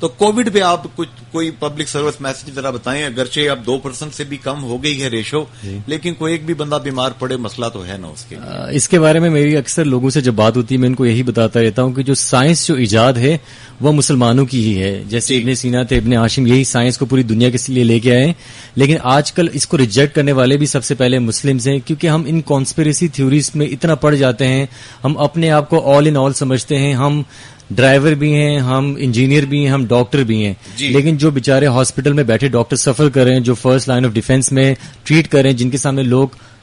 تو کووڈ پہ آپ کوئی پبلک سروس میسج ذرا بتائیں. اگرچہ اب 2% سے بھی کم ہو گئی ہے ریشو, لیکن کوئی ایک بھی بندہ بیمار پڑے مسئلہ تو ہے نا اس کے. اس کے بارے میں میری اکثر لوگوں سے جب بات ہوتی ہے میں ان کو یہی بتاتا رہتا ہوں کہ جو سائنس جو ایجاد ہے وہ مسلمانوں کی ہی ہے. جیسے ابن سینا تھے, ابن ہاشم, یہی سائنس کو پوری دنیا کے لیے لے کے آئے. لیکن آج کل اس کو ریجیکٹ کرنے والے بھی سب سے پہلے مسلمز ہیں, کیونکہ ہم ان کانسپیریسی تھیوریز میں اتنا پڑ جاتے ہیں. ہم اپنے آپ کو آل ان آل سمجھتے ہیں. ہم ڈرائیور بھی ہیں, ہم انجینئر بھی ہیں, ہم ڈاکٹر بھی ہیں. لیکن جو بیچارے ہاسپٹل میں بیٹھے ڈاکٹر سفر کر رہے ہیں, جو فرسٹ لائن آف ڈیفینس میں ٹریٹ کر رہے ہیں, جن کے سامنے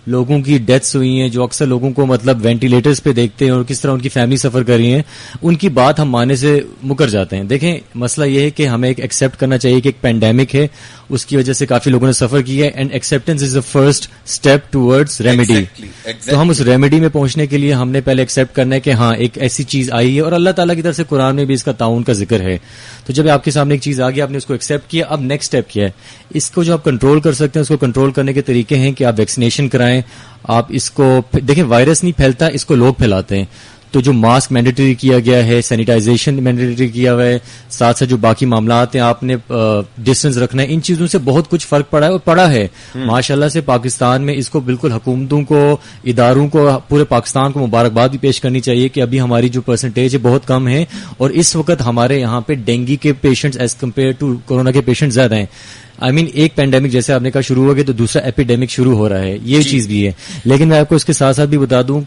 لوگوں کی ڈیتھس ہوئی ہیں, جو اکثر لوگوں کو مطلب وینٹیلیٹرز پہ دیکھتے ہیں اور کس طرح ان کی فیملی سفر کر رہی ہیں, ان کی بات ہم ماننے سے مکر جاتے ہیں. دیکھیں مسئلہ یہ ہے کہ ہمیں ایک ایکسیپٹ کرنا چاہیے کہ ایک پینڈیمک ہے, اس کی وجہ سے کافی لوگوں نے سفر کیا ہے, and acceptance is the first step towards remedy. تو ہم اس ریمیڈی میں پہنچنے کے لیے ہم نے پہلے ایکسیپٹ کرنا ہے کہ ہاں ایک ایسی چیز آئی ہے, اور اللہ تعالیٰ کی طرف سے قرآن میں بھی اس کا تعاون کا ذکر ہے. تو جب آپ کے سامنے ایک چیز آ گئی, آپ نے اس کو ایکسیپٹ کیا, اب نیکسٹ اسٹیپ کیا ہے. اس کو جو آپ کنٹرول کر سکتے ہیں, اس کو کنٹرول کرنے کے طریقے ہیں کہ آپ ویکسینیشن کرائیں. آپ اس کو دیکھیں, وائرس نہیں پھیلتا, اس کو لوگ پھیلاتے ہیں. تو جو ماسک مینڈیٹری کیا گیا ہے, سینیٹائزیشن مینڈیٹری کیا ہوا ہے, ساتھ ساتھ جو باقی معاملات ہیں آپ نے ڈسٹینس رکھنا ہے, ان چیزوں سے بہت کچھ فرق پڑا ہے اور پڑا ہے. ماشاءاللہ سے پاکستان میں اس کو بالکل حکومتوں کو, اداروں کو, پورے پاکستان کو مبارکباد بھی پیش کرنی چاہیے کہ ابھی ہماری جو پرسنٹیج ہے بہت کم ہے, اور اس وقت ہمارے یہاں پہ ڈینگی کے patients as compared to corona کے پیشنٹ زیادہ ہیں. ایک پینڈیمک جیسے آپ نے کہا شروع ہو گیا تو دوسرا ایپیڈیمک شروع ہو رہا ہے, یہ چیز بھی ہے. لیکن میں آپ کو اس کے ساتھ ساتھ بھی بتا دوں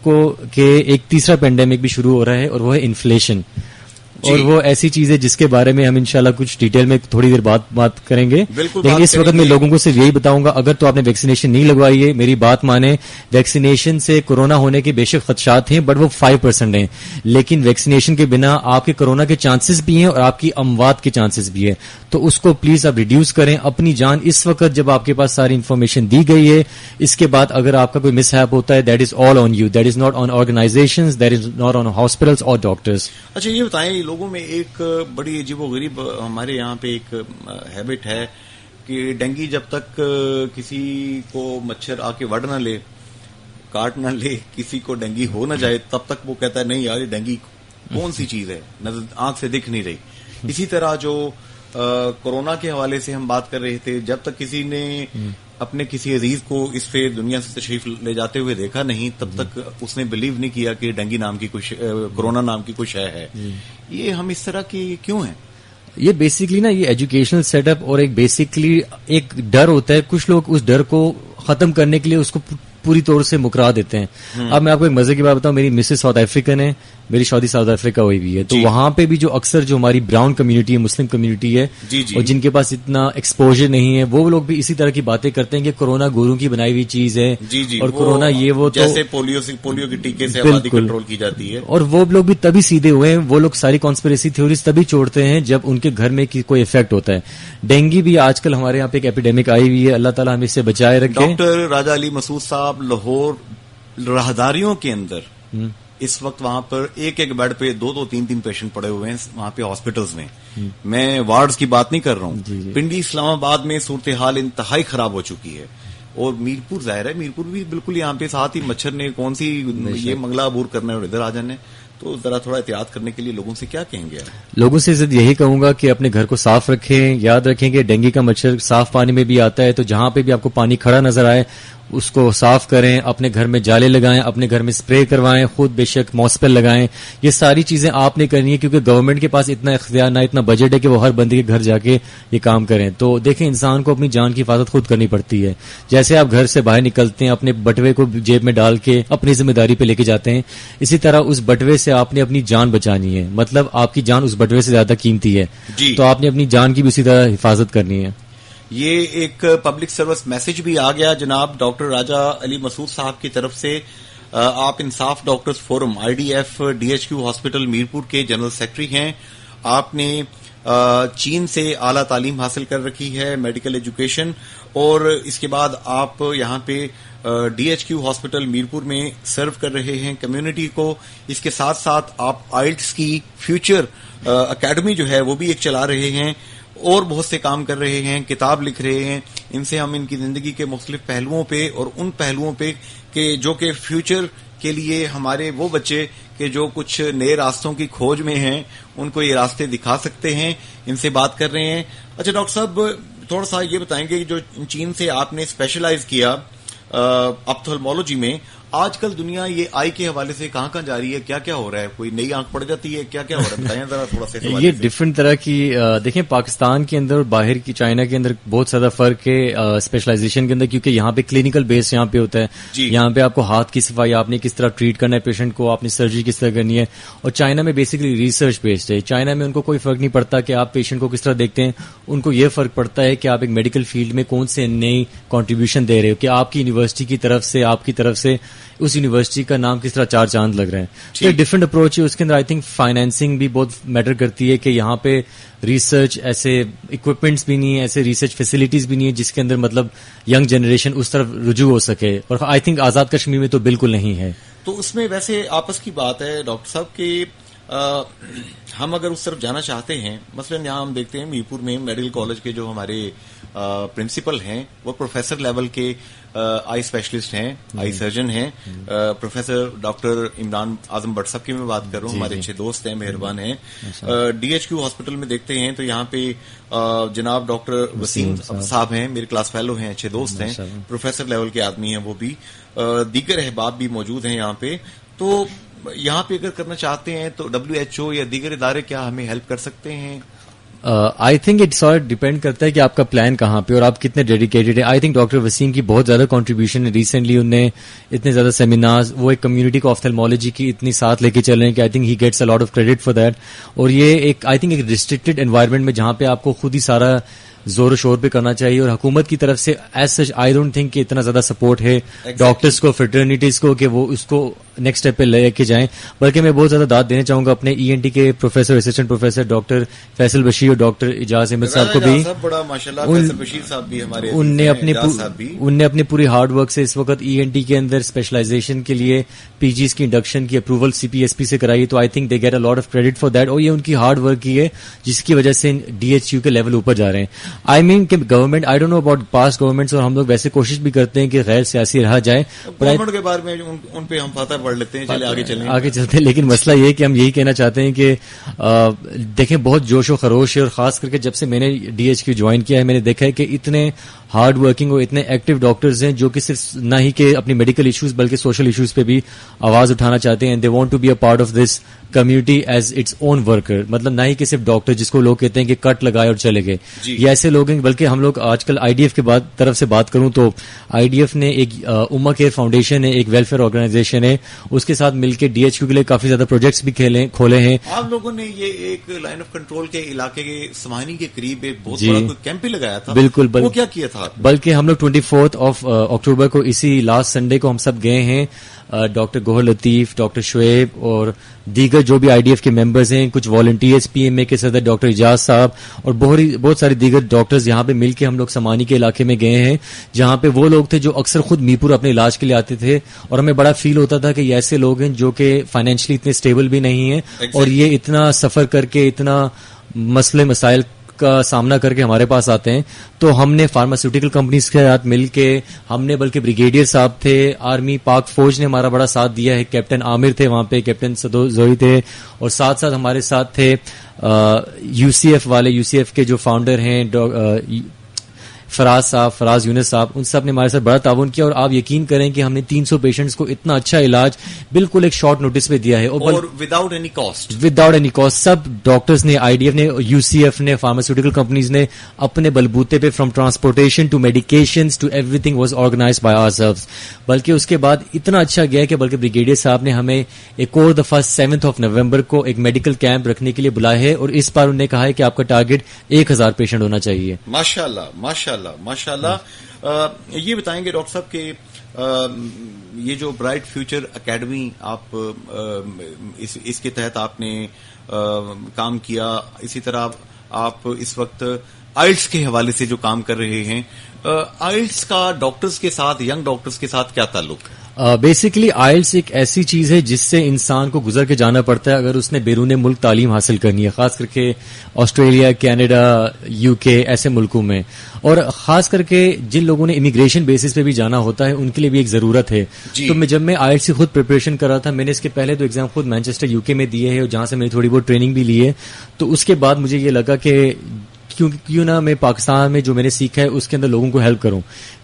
کہ ایک تیسرا پینڈیمک بھی شروع ہو رہا ہے, اور وہ ہے انفلیشن. اور وہ ایسی چیز ہے جس کے بارے میں ہم انشاءاللہ کچھ ڈیٹیل میں تھوڑی دیر بات کریں گے. لیکن اس وقت میں لوگوں کو صرف یہی بتاؤں گا, اگر تو آپ نے ویکسینیشن نہیں لگوائی ہے, میری بات مانیں, ویکسینیشن سے کورونا ہونے کے بے شک خدشات ہیں, بٹ وہ 5% ہیں. لیکن ویکسینیشن کے بنا آپ کے کورونا کے چانسز بھی ہیں اور آپ کی اموات کے چانسز بھی ہیں. تو اس کو پلیز آپ ریڈیوس کریں. اپنی جان اس وقت جب آپ کے پاس ساری انفارمیشن دی گئی ہے, اس کے بعد اگر آپ کا کوئی مس ہیپ ہوتا ہے, that is all on you, that is not on organizations, that is not on hospitals اور ڈاکٹرز. اچھا یہ بتائیں, لوگوں میں ایک بڑی عجیب و غریب ہمارے یہاں پہ ایک ہیبٹ ہے کہ ڈینگی جب تک کسی کو مچھر آ کے وڑ نہ لے, کاٹ نہ لے, کسی کو ڈینگی ہو نہ جائے, تب تک وہ کہتا ہے نہیں یار ڈینگی کون سی چیز ہے, آنکھ سے دکھ نہیں رہی. اسی طرح جو کورونا کے حوالے سے ہم بات کر رہے تھے, جب تک کسی نے اپنے کسی عزیز کو اس پہ دنیا سے تشریف لے جاتے ہوئے دیکھا نہیں, تب تک اس نے بلیو نہیں کیا کہ ڈینگی نام کی کچھ, کورونا نام کی کچھ ہے. یہ ہم اس طرح کی کیوں ہیں؟ یہ بیسکلی نا یہ ایجوکیشنل سیٹ اپ اور ایک بیسکلی ایک ڈر ہوتا ہے. کچھ لوگ اس ڈر کو ختم کرنے کے لیے اس کو پوری طور سے مکرا دیتے ہیں. اب میں آپ کو ایک مزے کی بات بتاؤں, میری مسز ساؤتھ افریقن ہے, میری شادی ساؤتھ افریقہ ہوئی بھی ہے. تو وہاں پہ بھی جو اکثر جو ہماری براؤن کمیونٹی ہے, مسلم کمیونٹی ہے, اور جن کے پاس اتنا ایکسپوجر نہیں ہے, وہ لوگ بھی اسی طرح کی باتیں کرتے ہیں کہ کورونا گوروں کی بنائی ہوئی چیز ہے, اور کورونا یہ وہ, جیسے پولیو کے ٹیکے سے آبادی کنٹرول کی جاتی ہے. اور وہ لوگ بھی تبھی سیدھے ہوئے ہیں, وہ لوگ ساری کانسپیریسی تھیوریز تبھی چھوڑتے ہیں جب ان کے گھر میں کوئی افیکٹ ہوتا ہے. ڈینگی بھی آج کل ہمارے یہاں پہ ایک ایپیڈیمک آئی ہوئی ہے, اللہ تعالیٰ ہمیں اس سے بچائے رکھے. ڈاکٹر راجہ علی مسعود صاحب, لاہور راہداریوں کے اندر اس وقت وہاں پر ایک بیڈ پہ 2 3 پیشنٹ پڑے ہوئے ہیں وہاں پہ ہاسپٹلز میں. میں وارڈز کی بات نہیں کر رہا ہوں. پنڈی اسلام آباد میں صورتحال انتہائی خراب ہو چکی ہے, اور میرپور ظاہر ہے, میرپور بھی بالکل یہاں پہ ساتھ ہی مچھر نے کون سی یہ منگلہ عبور کرنا ہے اور ادھر آ جانے. تو ذرا تھوڑا احتیاط کرنے کے لیے لوگوں سے کیا کہیں گے؟ لوگوں سے یہی کہوں گا کہ اپنے گھر کو صاف رکھیں. یاد رکھیں کہ ڈینگی کا مچھر صاف پانی میں بھی آتا ہے, تو جہاں پہ بھی آپ کو پانی کھڑا نظر آئے اس کو صاف کریں. اپنے گھر میں جالے لگائیں, اپنے گھر میں اسپرے کروائیں, خود بے شک ماسپل لگائیں. یہ ساری چیزیں آپ نے کرنی ہے, کیونکہ گورنمنٹ کے پاس اتنا اختیار نہ اتنا بجٹ ہے کہ وہ ہر بندے کے گھر جا کے یہ کام کریں. تو دیکھیں, انسان کو اپنی جان کی حفاظت خود کرنی پڑتی ہے. جیسے آپ گھر سے باہر نکلتے ہیں, اپنے بٹوے کو جیب میں ڈال کے اپنی ذمہ داری پہ لے کے جاتے ہیں, اسی طرح اس بٹوے سے آپ نے اپنی جان بچانی ہے. مطلب آپ کی جان اس بٹوے سے زیادہ قیمتی ہے, تو آپ نے اپنی جان کی بھی اسی طرح حفاظت کرنی ہے. یہ ایک پبلک سروس میسج بھی آ گیا جناب ڈاکٹر راجہ علی مسعود صاحب کی طرف سے. آپ انصاف doctors forum IDF DHQ hospital Mirpur کے جنرل سیکرٹری ہیں. آپ نے چین سے اعلیٰ تعلیم حاصل کر رکھی ہے, میڈیکل ایجوکیشن, اور اس کے بعد آپ یہاں پہ DHQ ہاسپٹل میرپور میں سرو کر رہے ہیں کمیونٹی کو. اس کے ساتھ ساتھ آپ IELTS کی فیوچر اکیڈمی جو ہے وہ بھی ایک چلا رہے ہیں, اور بہت سے کام کر رہے ہیں, کتاب لکھ رہے ہیں. ان سے ہم ان کی زندگی کے مختلف پہلوؤں پہ اور ان پہلوؤں پہ کہ جو کہ فیوچر کے لیے ہمارے وہ بچے کہ جو کچھ نئے راستوں کی کھوج میں ہیں ان کو یہ راستے دکھا سکتے ہیں. ان سے بات کر رہے ہیں. اچھا ڈاکٹر صاحب تھوڑا سا یہ بتائیں گے جو چین سے آپ نے اسپیشلائز کیا اپتھلمولوجی میں, آج کل دنیا یہ آئی کے حوالے سے کہاں کہاں جا رہی ہے, کیا کیا ہو رہا ہے, کوئی نئی آنکھ پڑ جاتی ہے, کیا کیا ہو رہا ہے, بتائیں ذرا تھوڑا سا. یہ ڈفرنٹ طرح کی دیکھیں پاکستان کے اندر اور باہر کی چائنا کے اندر بہت زیادہ فرق ہے اسپیشلائزیشن کے اندر, کیونکہ یہاں پہ کلینکل بیس یہاں پہ ہوتا ہے. یہاں پہ آپ کو ہاتھ کی صفائی, آپ نے کس طرح ٹریٹ کرنا ہے پیشنٹ کو, آپ نے سرجری کس طرح کرنی ہے. اور چائنا میں بیسکلی ریسرچ بیسڈ ہے. چائنا میں ان کو کوئی فرق نہیں پڑتا کہ آپ پیشنٹ کو کس طرح دیکھتے ہیں, ان کو یہ فرق پڑتا ہے کہ آپ ایک میڈیکل فیلڈ میں کون سے نئی کنٹریبیوشن دے رہے ہو, کہ آپ کی یونیورسٹی کی طرف سے, آپ کی طرف سے اس یونیورسٹی کا نام کس طرح چار چاند لگ رہے ہیں. تو ڈفرنٹ اپروچ ہے اس کے اندر. آئی تھنک فائنینسنگ بھی بہت میٹر کرتی ہے کہ یہاں پہ ریسرچ ایسے اکوپمنٹس بھی نہیں ہے, ایسے ریسرچ فیسلٹیز بھی نہیں ہے جس کے اندر مطلب ینگ جنریشن اس طرف رجوع ہو سکے. اور آئی تھنک آزاد کشمیر میں تو بالکل نہیں ہے. تو اس میں ویسے آپس کی بات ہے ڈاکٹر صاحب کہ ہم اگر اس طرف جانا چاہتے ہیں, مثلا یہاں ہم دیکھتے ہیں میرپور میں میڈیکل کالج کے جو ہمارے پرنسپل ہیں وہ پروفیسر لیول کے آئی اسپیشلسٹ ہیں, آئی سرجن ہیں. Professor doctor Imran Azam but صاحب کی میں بات کر رہا ہوں, ہمارے اچھے دوست ہیں, مہربان ہیں. ڈی ایچ کیو ہاسپٹل میں دیکھتے ہیں تو یہاں پہ جناب ڈاکٹر وسیم صاحب ہیں, میرے کلاس فیلو ہیں, اچھے دوست ہیں, پروفیسر لیول کے آدمی ہیں وہ بھی. دیگر احباب بھی موجود ہیں یہاں پہ. تو یہاں پہ اگر کرنا چاہتے ہیں تو WHO یا دیگر ادارے کیا ہمیں ہیلپ کر سکتے ہیں؟ I think it sort depend کرتا ہے کہ آپ کا پلان کہاں پہ اور آپ کتنے ڈیڈیکیٹڈ ہیں. آئی تھنک ڈاکٹر وسیم کی بہت زیادہ کنٹریبیوشن ہے. ریسنٹلی انہوں نے اتنے زیادہ سیمینارز, وہ ایک کمیونٹی کو آفتھلمولوجی کی اتنی ساتھ لے کے چل رہے ہیں کہ I think he gets a lot of credit for that. اور یہ ایک آئی تھنک ایک ریسٹرکٹڈ انوائرمنٹ میں جہاں پہ آپ کو خود ہی سارا زور و شور پہ کرنا چاہیے, اور حکومت کی طرف سے as such I don't think کہ اتنا زیادہ سپورٹ ہے ڈاکٹرز کو, فیٹرنیٹیز کو, کہ وہ اس کو نیکسٹ اسٹیپ پہ لے کے جائیں. بلکہ میں بہت زیادہ داد دینا چاہوں گا اپنے ENT کے professor, assistant professor doctor Faisal Bashir اور ڈاکٹر اجاز احمد صاحب کو بھی. ان نے اپنے پوری ہارڈ ورک سے اس وقت ENT کے اندر اسپیشلائزیشن کے لیے PGs کی انڈکشن کی اپروول CPSP سے کرائی. تو I think they get a lot of credit for that, اور یہ ان کی ہارڈ ورک کی ہے جس کی وجہ سے DHU کے لیول اوپر جا رہے ہیں. آئی مین کہ government, I don't know about past governments, اور ہم لوگ ویسے کوشش بھی کرتے ہیں کہ غیر سیاسی رہا جائے. گورنمنٹ کے بارے میں ان پہ ہم فتح پڑھ لیتے ہیں, چلے آگے چلتے ہیں. لیکن مسئلہ یہ کہ ہم یہی کہنا چاہتے ہیں کہ دیکھیں بہت جوش و خروش ہے, اور خاص کر کے جب سے میں نے DHQ جوائن کیا ہے میں نے دیکھا ہے کہ اتنے ہارڈ ورکنگ اور اتنے ایکٹیو ڈاکٹرز ہیں جو کہ صرف نہ ہی کہ اپنی میڈیکل ایشوز بلکہ سوشل ایشوز پہ بھی آواز اٹھانا چاہتے ہیں. They want to be a part of this community as its own worker. مطلب نہ ہی کہ صرف ڈاکٹر جس کو لوگ کہتے ہیں کہ کٹ لگائے اور چلے گئے, یہ ایسے لوگ ہیں. بلکہ ہم لوگ آج کل IDF کے طرف سے بات کروں تو IDF نے ایک اما کیئر فاؤنڈیشن ہے, ایک ویلفیئر آرگنائزیشن ہے, اس کے ساتھ مل کے DHQ کے لیے کافی زیادہ پروجیکٹس بھی کھولے ہیں. آپ لوگوں نے یہ ایک لائن آف کنٹرول کے علاقے کے سمانی کے قریب ایک بہت بڑا کیمپ بھی لگایا تھا. بالکل. وہ کیا کیا تھا؟ بلکہ ہم لوگ 24 اکتوبر کو اسی لاسٹ سنڈے کو ہم سب گئے ہیں. ڈاکٹر گوہر لطیف, ڈاکٹر شعیب اور دیگر جو بھی IDF کے ممبرز ہیں, کچھ والنٹیئرز, PMA کے صدر ڈاکٹر اجاز صاحب اور بہت سارے دیگر ڈاکٹرز یہاں پہ مل کے ہم لوگ سمانی کے علاقے میں گئے ہیں, جہاں پہ وہ لوگ تھے جو اکثر خود میرپور اپنے علاج کے لیے آتے تھے. اور ہمیں بڑا فیل ہوتا تھا کہ یہ ایسے لوگ ہیں جو کہ فائنینشلی اتنے اسٹیبل بھی نہیں ہیں, اور یہ اتنا سفر کر کے اتنا مسائل کا سامنا کر کے ہمارے پاس آتے ہیں. تو ہم نے فارماسیوٹیکل کمپنیز کے ساتھ مل کے ہم نے, بلکہ بریگیڈیئر صاحب تھے, آرمی پاک فوج نے ہمارا بڑا ساتھ دیا ہے, کیپٹن عامر تھے وہاں پہ, کیپٹن زوئی تھے, اور ساتھ ساتھ ہمارے ساتھ تھے UCF والے, UCF کے جو فاؤنڈر ہیں فراز یونس صاحب, ان سب نے ہمارے ساتھ بڑا تعاون کیا. اور آپ یقین کریں کہ ہم نے 300 پیشنٹس کو اتنا اچھا علاج بالکل ایک شارٹ نوٹس پہ دیا ہے, اور وداؤٹ اینی کاسٹ. سب ڈاکٹرز نے, IDF نے, UCF نے, فارماسیوٹیکل کمپنیز نے اپنے بلبوتے پہ from transportation to medications to everything was organized by ourselves. بلکہ اس کے بعد اتنا اچھا گیا کہ بلکہ بریگیڈیئر صاحب نے ہمیں ایک اور دفعہ 7 نومبر کو ایک میڈیکل کیمپ رکھنے کے لیے بلایا ہے, اور اس بار انہوں نے کہا ہے کہ آپ کا ٹارگٹ 1000 پیشنٹ ہونا چاہیے. ماشاءاللہ. یہ بتائیں گے ڈاکٹر صاحب کہ یہ جو برائٹ فیوچر اکیڈمی آپ اس کے تحت آپ نے کام کیا, اسی طرح آپ اس وقت آئلٹس کے حوالے سے جو کام کر رہے ہیں. آئلٹس کا ڈاکٹرز کے ساتھ, ینگ ڈاکٹرز کے ساتھ کیا تعلق؟ بیسکلی آئلٹس ایک ایسی چیز ہے جس سے انسان کو گزر کے جانا پڑتا ہے اگر اس نے بیرون ملک تعلیم حاصل کرنی ہے, خاص کر کے آسٹریلیا, کینیڈا, یو کے ایسے ملکوں میں, اور خاص کر کے جن لوگوں نے امیگریشن بیسس پہ بھی جانا ہوتا ہے ان کے لیے بھی ایک ضرورت ہے. تو جب میں آئلٹس کی خود پریپریشن کر رہا تھا, میں نے اس کے پہلے 2 ایگزام خود مینچسٹر یو کے میں دیے ہیں, اور جہاں سے میں نے تھوڑی بہت ٹریننگ بھی لی ہے. تو اس کے بعد مجھے یہ لگا کہ کیوں نہ میں پاکستان میں جو میں نے سیکھا ہے اس کے اندر لوگوں کو ہیلپ کروں.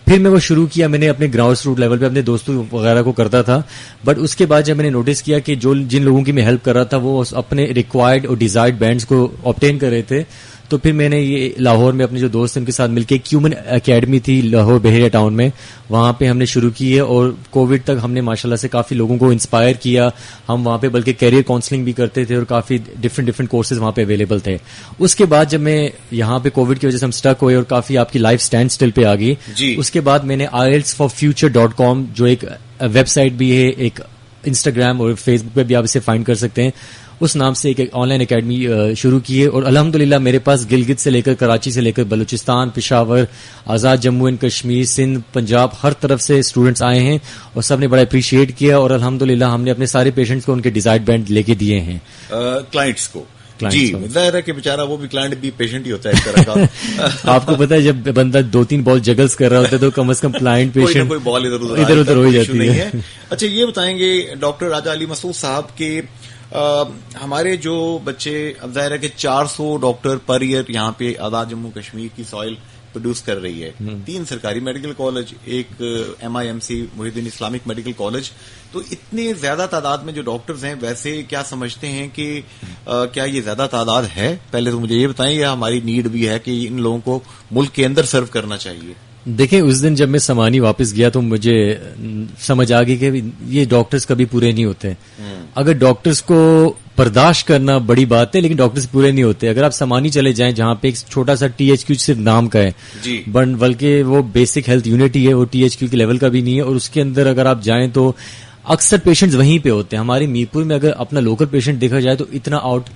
پھر میں وہ شروع کیا, میں نے اپنے گراؤنڈ روٹ لیول پہ اپنے دوستوں وغیرہ کو کرتا تھا, بٹ اس کے بعد جب میں نے نوٹس کیا کہ جن لوگوں کی میں ہیلپ کر رہا تھا وہ اپنے ریکوائرڈ اور ڈیزائرڈ بینڈز کو آبٹین کر رہے تھے, تو پھر میں نے یہ لاہور میں اپنے جو دوست ہیں ان کے ساتھ مل کے کیومن اکیڈمی تھی لاہور بحیرہ ٹاؤن میں, وہاں پہ ہم نے شروع کی ہے, اور کووڈ تک ہم نے ماشاءاللہ سے کافی لوگوں کو انسپائر کیا. ہم وہاں پہ بلکہ کیریئر کاؤنسلنگ بھی کرتے تھے اور کافی ڈفرینٹ کورسز وہاں پہ اویلیبل تھے. اس کے بعد جب میں یہاں پہ کووڈ کی وجہ سے ہم اسٹک ہوئے اور کافی آپ کی لائف اسٹینڈ اسٹل پہ آ گئی, اس کے بعد میں نے IELTS4future.com جو ایک ویب سائٹ بھی ہے, ایک انسٹاگرام اور فیس بک پہ بھی آپ اسے فائنڈ کر سکتے ہیں, اس نام سے ایک آن لائن اکیڈمی شروع کی ہے. اور الحمدللہ میرے پاس گلگت سے لے کر کراچی سے لے کر بلوچستان, پشاور, آزاد جموں اینڈ کشمیر, سندھ, پنجاب, ہر طرف سے اسٹوڈنٹس آئے ہیں اور سب نے بڑا اپریشیٹ کیا, اور الحمدللہ ہم نے اپنے سارے پیشنٹس کو ان کے ڈیزائرڈ بینڈ لے کے دیے ہیں کلائنٹس کو. جی, ظاہر ہے کہ بیچارہ وہ بھی کلائنٹ بھی پیشنٹ ہی ہوتا ہے اس طرح کا. آپ کو پتا ہے جب بندہ 2-3 بال جگلز کر رہا ہوتا ہے تو کم از کم کلائنٹ پیشنٹ کوئی بال ادھر ادھر ہو جاتی ہے. اچھا, یہ بتائیں گے ڈاکٹر راجہ علی مسعود صاحب کے ہمارے جو بچے, اب ظاہر ہے کہ 400 ڈاکٹر پر ایئر یہاں پہ آزاد جموں کشمیر کی سوائل پروڈیوس کر رہی ہے, 3 سرکاری میڈیکل کالج, ایک MIMC محی الدین اسلامک میڈیکل کالج. تو اتنے زیادہ تعداد میں جو ڈاکٹرز ہیں, ویسے کیا سمجھتے ہیں کہ کیا یہ زیادہ تعداد ہے؟ پہلے تو مجھے یہ بتائیں, یہ ہماری نیڈ بھی ہے کہ ان لوگوں کو ملک کے اندر سرو کرنا چاہیے؟ دیکھیں, اس دن جب میں سمانی واپس گیا تو مجھے سمجھ آ گئی کہ یہ ڈاکٹرز کبھی پورے نہیں ہوتے. اگر ڈاکٹرز کو برداشت کرنا بڑی بات ہے, لیکن ڈاکٹرز پورے نہیں ہوتے. اگر آپ سمانی چلے جائیں جہاں پہ ایک چھوٹا سا THQ صرف نام کا ہے, بلکہ وہ بیسک ہیلتھ یونٹ ہی ہے, وہ THQ کے لیول کا بھی نہیں ہے, اور اس کے اندر اگر آپ جائیں تو اکثر پیشنٹس وہیں پہ ہوتے ہیں. ہمارے میرپور میں اگر اپنا لوکل پیشنٹ دیکھا جائے تو اتنا آؤٹ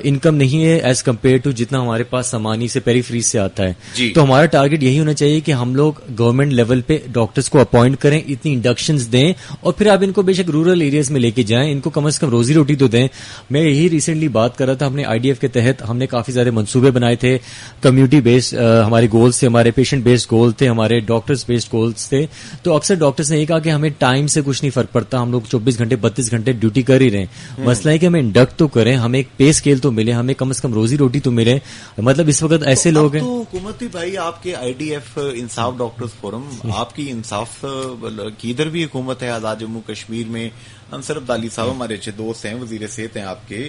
انکم نہیں ہے ایز کمپیئر ٹو جتنا ہمارے پاس سمانی سے پیریفریز سے آتا ہے. تو ہمارا ٹارگٹ یہی ہونا چاہیے کہ ہم لوگ گورنمنٹ لیول پہ ڈاکٹرز کو اپوائنٹ کریں, اتنی انڈکشنز دیں, اور پھر آپ ان کو بے شک رورل ایریاز میں لے کے جائیں, ان کو کم از کم روزی روٹی تو دیں. میں یہی ریسنٹلی بات کر رہا تھا, ہم نے IDF کے تحت ہم نے کافی سارے منصوبے بنائے تھے, کمیونٹی بیسڈ ہمارے گولز تھے, ہمارے پیشنٹ بیسڈ گول تھے, ہمارے ڈاکٹرز بیسڈ گولز تھے. تو اکثر ڈاکٹرز نے یہ کہا کہ ہمیں ٹائم سے کچھ نہیں فرق پڑتا, ہم لوگ 24 گھنٹے 32 گھنٹے ڈیوٹی کر ہی رہے ہیں, مسئلہ ہے کہ ہمیں انڈکٹ تو کریں, ہمیں ایک پے اسکیل تو ملے, ہمیں کم از کم روزی روٹی تو ملے. مطلب اس وقت ایسے لوگ ہیں. تو حکومتی بھائی آپ کے IDF انصاف ڈاکٹرز فورم, آپ کی انصاف کی ادھر بھی حکومت ہے آزاد جموں کشمیر میں. انصر عبدالی صاحب ہمارے اچھے دوست ہیں, وزیر صحت ہیں آپ کے,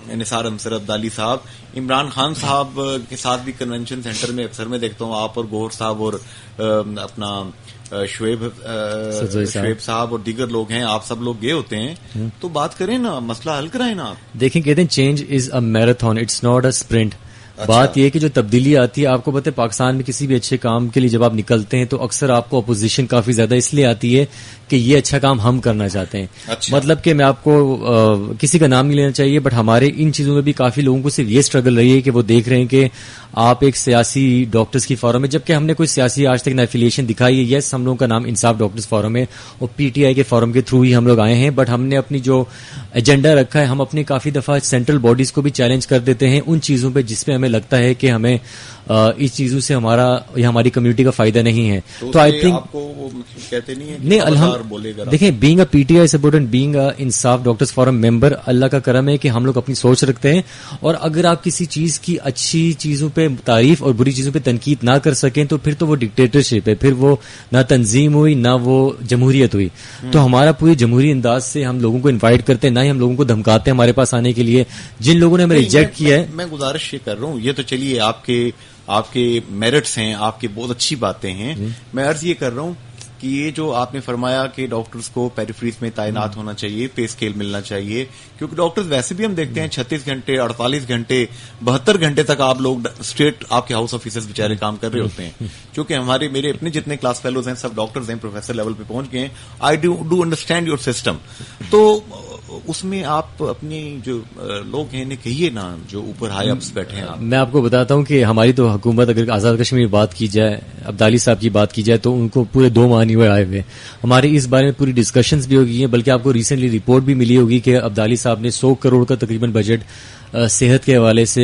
نثار انصر عبدالی صاحب. عمران خان صاحب کے ساتھ بھی کنونشن سینٹر میں اکثر میں دیکھتا ہوں, آپ اور گوہر صاحب اور اپنا شعیب صاحب اور دیگر لوگ ہیں, آپ سب لوگ گئے ہوتے ہیں. تو بات کریں نا, مسئلہ حل کرائیں نا آپ. دیکھیں, کہتے ہیں change is a marathon, it's not a sprint. بات یہ کہ جو تبدیلی آتی ہے, آپ کو پتہ ہے پاکستان میں کسی بھی اچھے کام کے لیے جب آپ نکلتے ہیں تو اکثر آپ کو اپوزیشن کافی زیادہ اس لیے آتی ہے کہ یہ اچھا کام ہم کرنا چاہتے ہیں. مطلب کہ میں آپ کو کسی کا نام نہیں لینا چاہیے, بٹ ہمارے ان چیزوں میں بھی کافی لوگوں کو صرف یہ اسٹرگل رہی ہے کہ وہ دیکھ رہے ہیں کہ آپ ایک سیاسی ڈاکٹرز کی فورم ہے, جبکہ ہم نے کوئی سیاسی آج تک نہ ایفیلیشن دکھائی ہے. یس, ہم لوگوں کا نام انصاف ڈاکٹرز فورم ہے اور PTI کے فورم کے تھرو ہی ہم لوگ آئے ہیں, بٹ ہم نے اپنی جو ایجنڈا رکھا ہے, ہم اپنی کافی دفعہ سینٹرل باڈیز کو بھی چیلنج کر دیتے ہیں ان چیزوں پہ جس پہ ہمیں لگتا ہے کہ ہمیں اس چیزوں سے ہمارا یا ہماری کمیونٹی کا فائدہ نہیں ہے. تو آئی تھنک کہتے نہیں نہیں, دیکھیں, being a PTI support and being a انصاف ڈاکٹرز فورم ممبر, اللہ کا کرم ہے کہ ہم لوگ اپنی سوچ رکھتے ہیں, اور اگر آپ کسی چیز کی اچھی چیزوں پہ تعریف اور بری چیزوں پہ تنقید نہ کر سکیں تو پھر تو وہ ڈکٹیٹرشپ ہے, پھر وہ نہ تنظیم ہوئی نہ وہ جمہوریت ہوئی. تو ہمارا پوری جمہوری انداز سے ہم لوگوں کو انوائٹ کرتے ہیں, نہ ہی ہم لوگوں کو دھمکاتے ہیں ہمارے پاس آنے کے لیے. جن لوگوں نے ہمیں ریجیکٹ کیا ہے, میں گزارش یہ کر رہا ہوں, یہ تو چلیے آپ کے میرٹس ہیں, آپ کی بہت اچھی باتیں ہیں. میں عرض یہ کر رہا ہوں کہ یہ جو آپ نے فرمایا کہ ڈاکٹرز کو پیریفریز میں تعینات ہونا چاہیے, پے اسکیل ملنا چاہیے, کیونکہ ڈاکٹرز ویسے بھی ہم دیکھتے ہیں 36 گھنٹے 48 گھنٹے 72 گھنٹے تک آپ لوگ اسٹریٹ آپ کے ہاؤس آفیسرز بیچارے کام کر رہے ہوتے ہیں. چونکہ میرے اپنے جتنے کلاس فیلوز ہیں سب ڈاکٹرز ہیں, پروفیسر لیول پہ پہنچ گئے ہیں. I do understand your system. تو اس میں آپ اپنی جو لوگ ہیں انہیں کہیے نا جو اوپر ہائی اپس بیٹھے ہیں. میں آپ کو بتاتا ہوں کہ ہماری تو حکومت, اگر آزاد کشمیر بات کی جائے, عبدالی صاحب کی بات کی جائے, تو ان کو پورے 2 ماہ نہیں ہوئے آئے ہوئے. ہماری اس بارے میں پوری ڈسکشنز بھی ہوگی ہیں, بلکہ آپ کو ریسنٹلی رپورٹ بھی ملی ہوگی کہ عبدالی صاحب نے 100 کروڑ کا تقریباً بجٹ صحت کے حوالے سے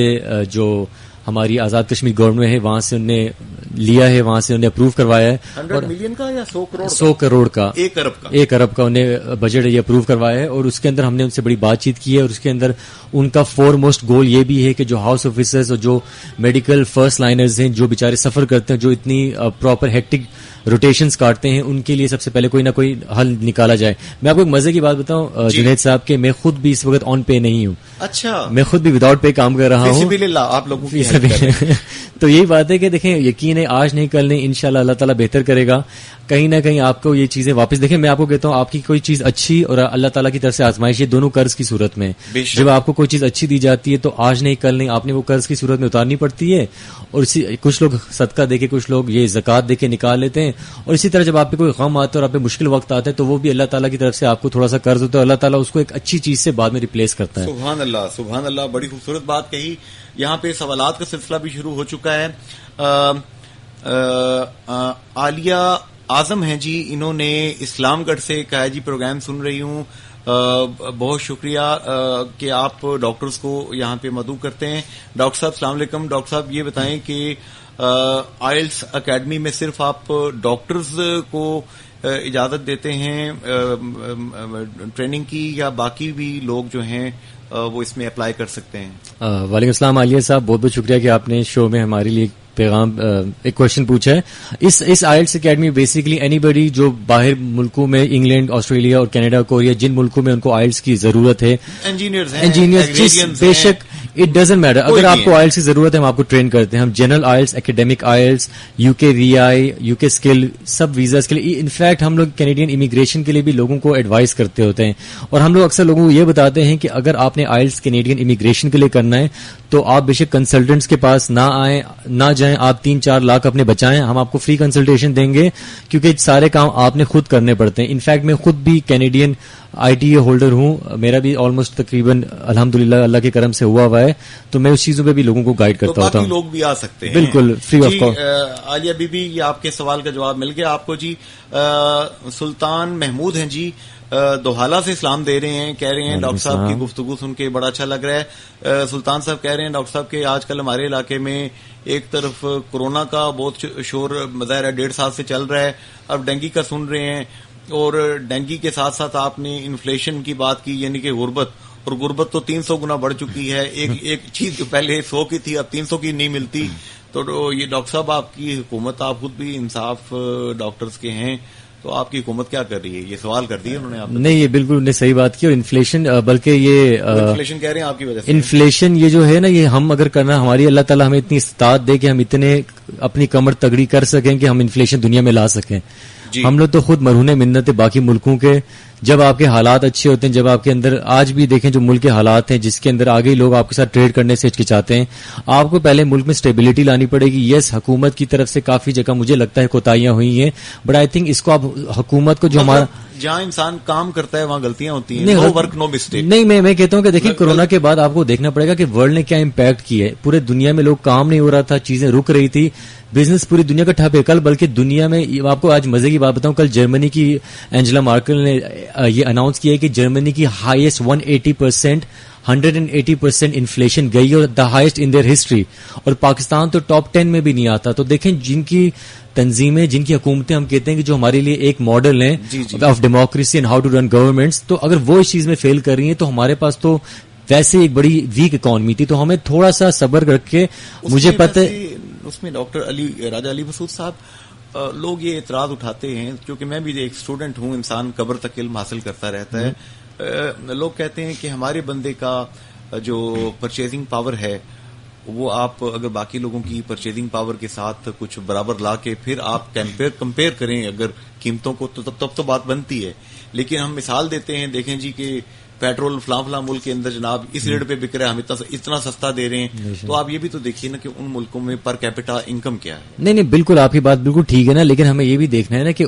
جو ہماری آزاد کشمیر گورنمنٹ ہے وہاں سے انہوں نے لیا ہے, وہاں سے انہوں نے اپروو کروایا ہے. 100 ملین کا یا 100 کروڑ 100 کروڑ کا, 1 ارب کا, 1 ارب کا انہیں بجٹ یہ اپروو کروایا ہے. اور اس کے اندر ہم نے ان سے بڑی بات چیت کی ہے, اور اس کے اندر ان کا فورموسٹ گول یہ بھی ہے کہ جو ہاؤس آفیسرز اور جو میڈیکل فرسٹ لائنرز ہیں, جو بیچارے سفر کرتے ہیں, جو اتنی پراپر ہیکٹک روٹیشنز کاٹتے ہیں, ان کے لیے سب سے پہلے کوئی نہ کوئی حل نکالا جائے. میں آپ کو ایک مزے کی بات بتاؤں جنید صاحب, کہ میں خود بھی اس وقت آن پے نہیں ہوں. اچھا, میں خود بھی وداؤٹ پے کام کر رہا ہوں. آپ لوگوں کی تو یہی بات ہے کہ دیکھیں, یقین ہے آج نہیں کل نہیں انشاءاللہ اللہ تعالیٰ بہتر کرے گا. کہیں نہ کہیں آپ کو یہ چیزیں واپس, دیکھیں میں آپ کو کہتا ہوں, آپ کی کوئی چیز اچھی اور اللہ تعالیٰ کی طرف سے آزمائش, یہ دونوں قرض کی صورت میں. جب آپ کو کوئی چیز اچھی دی جاتی ہے تو آج نہیں کل نہیں آپ نے وہ قرض کی صورت میں اتارنی پڑتی ہے. اور کچھ لوگ صدقہ دے کے, کچھ لوگ یہ زکوٰۃ دے کے نکال لیتے ہیں. اور اسی طرح جب آپ پہ کوئی غم آتا ہے اور آپ پہ مشکل وقت آتا ہے تو وہ بھی اللہ تعالیٰ کی طرف سے آپ کو تھوڑا سا قرض ہوتا ہے, اللہ تعالیٰ اس کو ایک اچھی چیز سے بعد میں ریپلیس کرتا ہے. سبحان اللہ, سبحان اللہ, بڑی خوبصورت بات کہی. یہاں پہ سوالات کا سلسلہ بھی شروع ہو چکا ہے. عالیہ اعظم ہیں جی, انہوں نے اسلام گڑھ سے کہا جی پروگرام سن رہی ہوں, بہت شکریہ کہ آپ ڈاکٹرز کو یہاں پہ مدعو کرتے ہیں. ڈاکٹر صاحب السلام علیکم. ڈاکٹر صاحب یہ بتائیں کہ آئلس اکیڈمی میں صرف آپ ڈاکٹرز کو اجازت دیتے ہیں ٹریننگ کی, یا باقی بھی لوگ جو ہیں وہ اس میں اپلائی کر سکتے ہیں؟ وعلیکم السلام عالیہ صاحب, بہت بہت شکریہ کہ آپ نے شو میں ہمارے لیے پیغام ایک کوشچن پوچھا ہے. اس آئلٹس اکیڈمی بیسیکلی اینی بڈی جو باہر ملکوں میں, انگلینڈ, آسٹریلیا اور کینیڈا, کوریا, جن ملکوں میں ان کو آئلٹس کی ضرورت ہے, انجینئرز, بے شک اٹ ڈزنٹ میٹر. اگر آپ کو آئلٹس کی ضرورت ہے ہم آپ کو ٹرین کرتے ہیں. ہم جنرل آئلٹس, ایکیڈیمک آئلٹس, یو کے ری آئی, یو کے اسکل, سب ویزاز کے لیے. انفیکٹ ہم لوگ کینیڈین امیگریشن کے لیے بھی لوگوں کو ایڈوائز کرتے ہوتے ہیں, اور ہم لوگ اکثر لوگوں کو یہ بتاتے ہیں کہ اگر آپ نے آئلٹس کینیڈین امیگریشن کے لیے کرنا ہے تو آپ بے شک کنسلٹنٹس کے پاس نہ جائیں, آپ 3-4 لاکھ اپنے بچائیں, ہم آپ کو فری کنسلٹیشن دیں گے, کیونکہ سارے کام آپ نے خود کرنے پڑتے ہیں. انفیکٹ میں خود بھی کینیڈین آئی ٹی ہولڈر ہوں, میرا بھی آلموسٹ تقریباً الحمدللہ اللہ کے کرم سے ہوا ہے, تو میں اس چیزوں پہ بھی لوگوں کو گائیڈ کرتا ہوتا ہوں. لوگ بھی آ سکتے ہیں بالکل free of cost. Aliya Bibi, یہ آپ کے سوال کا جواب مل گیا آپ کو جی. سلطان محمود ہیں جی, دوحالہ سے اسلام دے رہے ہیں, کہہ رہے ہیں ڈاکٹر صاحب کی گفتگو سن کے بڑا اچھا لگ رہا ہے. سلطان صاحب کہہ رہے ہیں ڈاکٹر صاحب کہ آج کل ہمارے علاقے میں ایک طرف کورونا کا بہت شور مظاہر ہے, 1.5 سال سے چل رہا ہے, اب ڈینگی کا سن رہے ہیں, اور ڈینگی کے ساتھ ساتھ آپ نے انفلیشن کی بات کی, یعنی کہ غربت, اور غربت تو 300 گنا بڑھ چکی ہے. ایک چیز جو پہلے 100 کی تھی اب 300 کی نہیں ملتی. تو یہ ڈاکٹر صاحب آپ کی حکومت, آپ خود بھی انصاف ڈاکٹرز کے ہیں, تو آپ کی حکومت کیا کر رہی ہے؟ یہ سوال کر دیا انہوں نے. آپ نہیں, یہ بالکل انہوں نے صحیح بات کی. اور انفلیشن, بلکہ یہ انفلیشن کہہ رہے ہیں آپ کی وجہ سے, انفلیشن یہ جو ہے نا, یہ ہم اگر کرنا, ہماری اللہ تعالیٰ ہمیں اتنی استطاعت دے کہ ہم اتنے اپنی کمر تگڑی کر سکیں کہ ہم انفلیشن دنیا میں لا سکیں. ہم لوگ تو خود مرہون منت باقی ملکوں کے. جب آپ کے حالات اچھے ہوتے ہیں, جب آپ کے اندر, آج بھی دیکھیں جو ملک کے حالات ہیں جس کے اندر آگے لوگ آپ کے ساتھ ٹریڈ کرنے سے ہچکچاتے ہیں, آپ کو پہلے ملک میں اسٹیبلٹی لانی پڑے گی. یس, حکومت کی طرف سے کافی جگہ مجھے لگتا ہے کوتاہیاں ہوئی ہیں, بٹ آئی تھنک اس کو آپ حکومت کو, جو ہمارا جہاں انسان کام کرتا ہے وہاں غلطیاں ہوتی ہیں, نو ورک نو مسٹیک. نہیں, میں کہتا ہوں کہ دیکھیں کورونا کے بعد آپ کو دیکھنا پڑے گا کہ ورلڈ نے کیا امپیکٹ کی ہے. پورے دنیا میں لوگ کام نہیں ہو رہا تھا, چیزیں رک رہی تھی, بزنس پوری دنیا کا ٹھپ ہے. کل بلکہ دنیا میں, آپ کو آج مزے کی بات بتاؤں, کل جرمنی کی اینجلا مارکل نے یہ اناؤنس کیا ہے کہ جرمنی کی ہائیسٹ 180% انفلیشن گئی, اور the highest in their history. اور پاکستان تو ٹاپ 10 میں بھی نہیں آتا. تو دیکھیں جن کی تنظیمیں, جن کی حکومتیں ہم کہتے ہیں کہ جو ہمارے لیے ایک ماڈل ہیں of democracy and how to run governments, تو اگر وہ اس چیز میں فیل کر رہی ہیں تو ہمارے پاس تو ویسے ایک بڑی ویک اکانومی تھی. تو ہمیں تھوڑا سا صبر کر کے, مجھے پتہ ہے اس میں ڈاکٹر راجہ علی مسعود صاحب, لوگ یہ اعتراض اٹھاتے ہیں, کیونکہ میں بھی ایک اسٹوڈنٹ ہوں, انسان قبر تک علم حاصل کرتا رہتا ہے. لوگ کہتے ہیں کہ ہمارے بندے کا جو پرچیزنگ پاور ہے وہ آپ اگر باقی لوگوں کی پرچیزنگ پاور کے ساتھ کچھ برابر لا کے پھر آپ کمپیئر کریں اگر قیمتوں کو, تو تب تو بات بنتی ہے. لیکن ہم مثال دیتے ہیں, دیکھیں جی کہ پیٹرول فلاں ملک کے اندر جناب اس ریٹ پہ بک رہا ہے, ہم اتنا سستا دے رہے ہیں. تو آپ یہ بھی تو دیکھیے نا کہ ان ملکوں میں پر کیپٹا انکم کیا ہے. نہیں, بالکل آپ کی بات بالکل ٹھیک ہے نا, لیکن ہمیں یہ بھی دیکھنا ہے نا کہ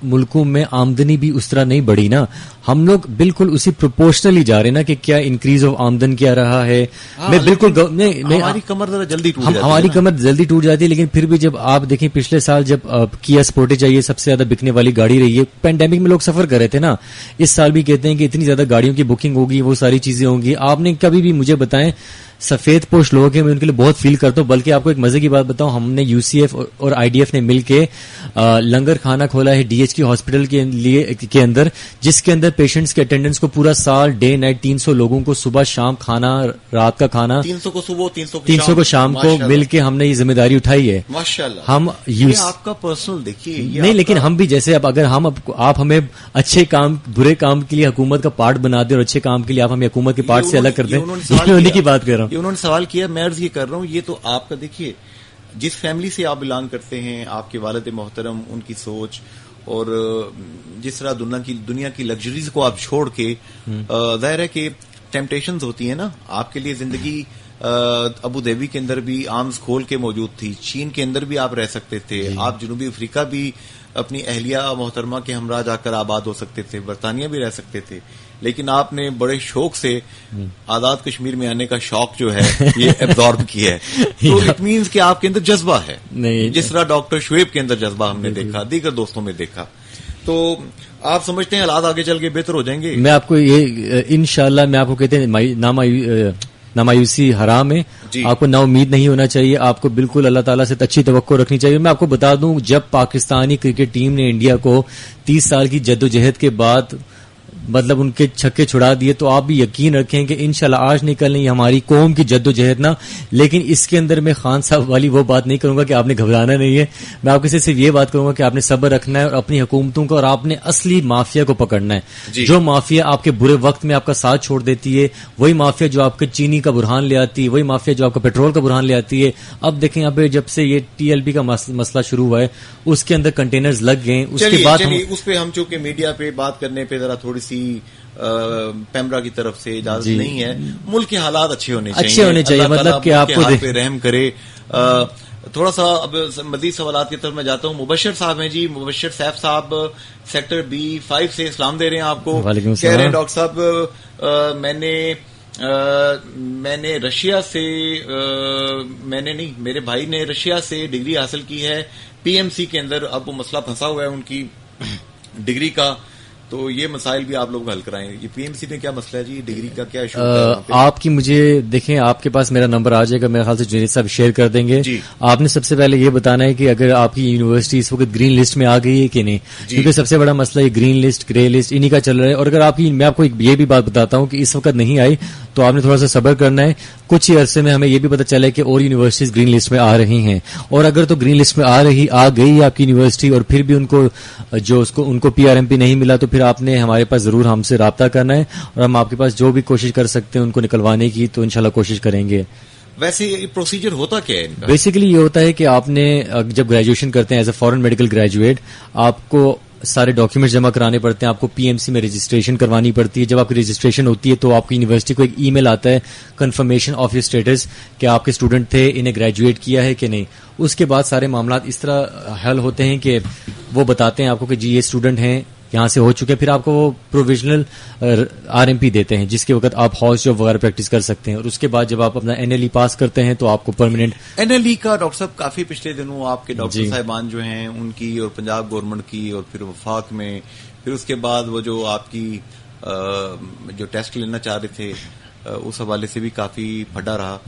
ملکوں میں آمدنی بھی اس طرح نہیں بڑھی نا, ہم لوگ بالکل اسی پروپورشنلی جا رہے ہیں نا کہ کیا انکریز آف آمدن کیا رہا ہے. میں بالکل ہماری کمر ذرا جلدی ٹوٹ جاتی ہے, ہماری کمر جلدی ٹوٹ جاتی ہے, لیکن پھر بھی جب آپ دیکھیں پچھلے سال جب کیا سپورٹیج آئی ہے سب سے زیادہ بکنے والی گاڑی رہی ہے, پینڈیمک میں لوگ سفر کر رہے تھے نا, اس سال بھی کہتے ہیں کہ اتنی زیادہ گاڑیوں کی بکنگ ہوگی, وہ ساری چیزیں ہوں گی. آپ نے کبھی بھی مجھے بتائیں سفید پوش لوگ ہیں, میں ان کے لیے بہت فیل کرتا ہوں. بلکہ آپ کو ایک مزے کی بات بتاؤں, ہم نے UCF اور IDF نے مل کے لنگر کھانا کھولا ہے DHQ ہاسپٹل کے اندر, جس کے اندر پیشنٹس کے اٹینڈنس کو پورا سال ڈے نائٹ 300 لوگوں کو صبح شام کھانا, رات کا کھانا 300 کو صبح 300 کو شام کو مل کے ہم نے یہ ذمہ داری اٹھائی ہے. ماشاءاللہ. ہم آپ کا پرسنل دیکھیے نہیں, لیکن ہم بھی جیسے اب اگر آپ ہمیں اچھے کام برے کام کے لیے حکومت کا پارٹ بنا دیں اور اچھے کام کے لیے آپ ہمیں حکومت کے پارٹ سے الگ کر دیں, انہیں کی بات کر رہا ہوں. انہوں نے سوال کیا, میں عرض یہ کر رہا ہوں, یہ تو آپ کا دیکھیے جس فیملی سے آپ بلانگ کرتے ہیں, آپ کے والد محترم, ان کی سوچ اور جس طرح دنیا کی لگژریز کو آپ چھوڑ کے, ظاہر ہے کہ ٹیمپٹیشنز ہوتی ہیں نا آپ کے لیے. زندگی ابو دھابی کے اندر بھی آرمز کھول کے موجود تھی, چین کے اندر بھی آپ رہ سکتے تھے, آپ جنوبی افریقہ بھی اپنی اہلیہ محترمہ کے ہمراہ جا کر آباد ہو سکتے تھے, برطانیہ بھی رہ سکتے تھے, لیکن آپ نے بڑے شوق سے آزاد کشمیر میں آنے کا شوق جو ہے یہ ایبزارب کیا ہے. تو اٹ مینز کہ آپ کے اندر جذبہ ہے, جس طرح ڈاکٹر شعیب کے اندر جذبہ ہم نے دیکھا, دیگر دوستوں میں دیکھا. تو آپ سمجھتے ہیں حالات آگے چل کے بہتر ہو جائیں گے؟ میں آپ کو یہ انشاءاللہ میں آپ کو کہتے ہیں نامایوسی حرام ہے, آپ کو نا امید نہیں ہونا چاہیے, آپ کو بالکل اللہ تعالیٰ سے اچھی توقع رکھنی چاہیے. میں آپ کو بتا دوں, جب پاکستانی کرکٹ ٹیم نے انڈیا کو 30 سال کی جدوجہد کے بعد مطلب ان کے چھکے چھڑا دیے, تو آپ بھی یقین رکھیں کہ انشاءاللہ آج نہیں کل نہیں ہماری قوم کی جدوجہد نا. لیکن اس کے اندر میں خان صاحب والی وہ بات نہیں کروں گا کہ آپ نے گھبرانا نہیں ہے, میں آپ کے صرف یہ بات کروں گا کہ آپ نے صبر رکھنا ہے اور اپنی حکومتوں کو, اور آپ نے اصلی مافیا کو پکڑنا ہے. جو مافیا آپ کے برے وقت میں آپ کا ساتھ چھوڑ دیتی ہے, وہی مافیا جو آپ کے چینی کا برہان لے آتی ہے, وہی مافیا جو آپ کا پیٹرول کا برہان لے آتی ہے. اب دیکھیں یہاں پہ جب سے یہ TLP کا مسئلہ شروع ہوا ہے, اس کے اندر کنٹینرز لگ گئے. اس کے بعد اس پہ ہم چونکہ میڈیا پہ بات کرنے پہ ذرا تھوڑی سی پیمرا کی طرف سے اجازت نہیں ہے. ملک کے حالات اچھے ہونے چاہیے, مطلب کہ آپ کو پہ رحم کرے. تھوڑا سا اب مزید سوالات کی طرف میں جاتا ہوں. مبشر صاحب ہیں جی, مبشر سیف صاحب سیکٹر B5 سے اسلام دے رہے ہیں آپ کو. کہہ رہے ہیں ڈاکٹر صاحب میں نے رشیا سے میرے بھائی نے رشیا سے ڈگری حاصل کی ہے PMC کے اندر. اب وہ مسئلہ پھنسا ہوا ہے ان کی ڈگری کا, تو یہ مسائل بھی آپ لوگ حل کرائیں. یہ PMC میں کیا مسئلہ ہے جی, ڈگری کا کیا ایشو ہے؟ آپ کی مجھے دیکھیں, آپ کے پاس میرا نمبر آ جائے گا, میرے خیال سے جنید صاحب شیئر کر دیں گے. آپ نے سب سے پہلے یہ بتانا ہے کہ اگر آپ کی یونیورسٹی اس وقت گرین لسٹ میں آ گئی ہے کہ نہیں, کیونکہ سب سے بڑا مسئلہ یہ گرین لسٹ گرے لسٹ انہی کا چل رہا ہے. اور اگر آپ کی, میں آپ کو یہ بھی بات بتاتا ہوں کہ اس وقت نہیں آئی تو آپ نے تھوڑا سا صبر کرنا ہے. کچھ ہی عرصے میں ہمیں یہ بھی پتا چلا ہے کہ اور یونیورسٹیز گرین لسٹ میں آ رہی ہیں, اور اگر تو گرین لسٹ میں آ گئی آپ کی یونیورسٹی اور پھر بھی ان کو PRMP نہیں ملا, تو پھر آپ نے ہمارے پاس ضرور ہم سے رابطہ کرنا ہے, اور ہم آپ کے پاس جو بھی کوشش کر سکتے ہیں ان کو نکلوانے کی تو انشاءاللہ کوشش کریں گے. ویسے یہ پروسیجر ہوتا کیا ہے ان کا؟ بیسیکلی یہ ہوتا ہے کہ آپ نے جب گریجویشن کرتے ہیں as a foreign medical graduate, آپ کو سارے ڈاکیومنٹس جمع کرانے پڑتے ہیں, آپ کو PMC میں رجسٹریشن کروانی پڑتی ہے. جب آپ کی رجسٹریشن ہوتی ہے تو آپ کی یونیورسٹی کو ایک ای میل آتا ہے, کنفرمیشن آف یور اسٹیٹس, کہ آپ کے اسٹوڈنٹ تھے, انہیں گریجویٹ کیا ہے کہ نہیں. اس کے بعد سارے معاملات اس طرح حل ہوتے ہیں کہ وہ بتاتے ہیں آپ کو کہ جی یہ اسٹوڈنٹ ہیں, یہاں سے ہو چکے, پھر آپ کو وہ پروویژنل RMP دیتے ہیں جس کے وقت آپ ہاؤس جاب وغیرہ پریکٹس کر سکتے ہیں. اور اس کے بعد جب آپ اپنا NLE پاس کرتے ہیں تو آپ کو پرماننٹ NLE کا ڈاکٹر صاحب کافی پچھلے دنوں آپ کے ڈاکٹر صاحبان جو ہیں ان کی اور پنجاب گورنمنٹ کی اور پھر وفاق میں, پھر اس کے بعد وہ جو آپ کی جو ٹیسٹ لینا چاہ رہے تھے اس حوالے سے بھی کافی پھڈا رہا.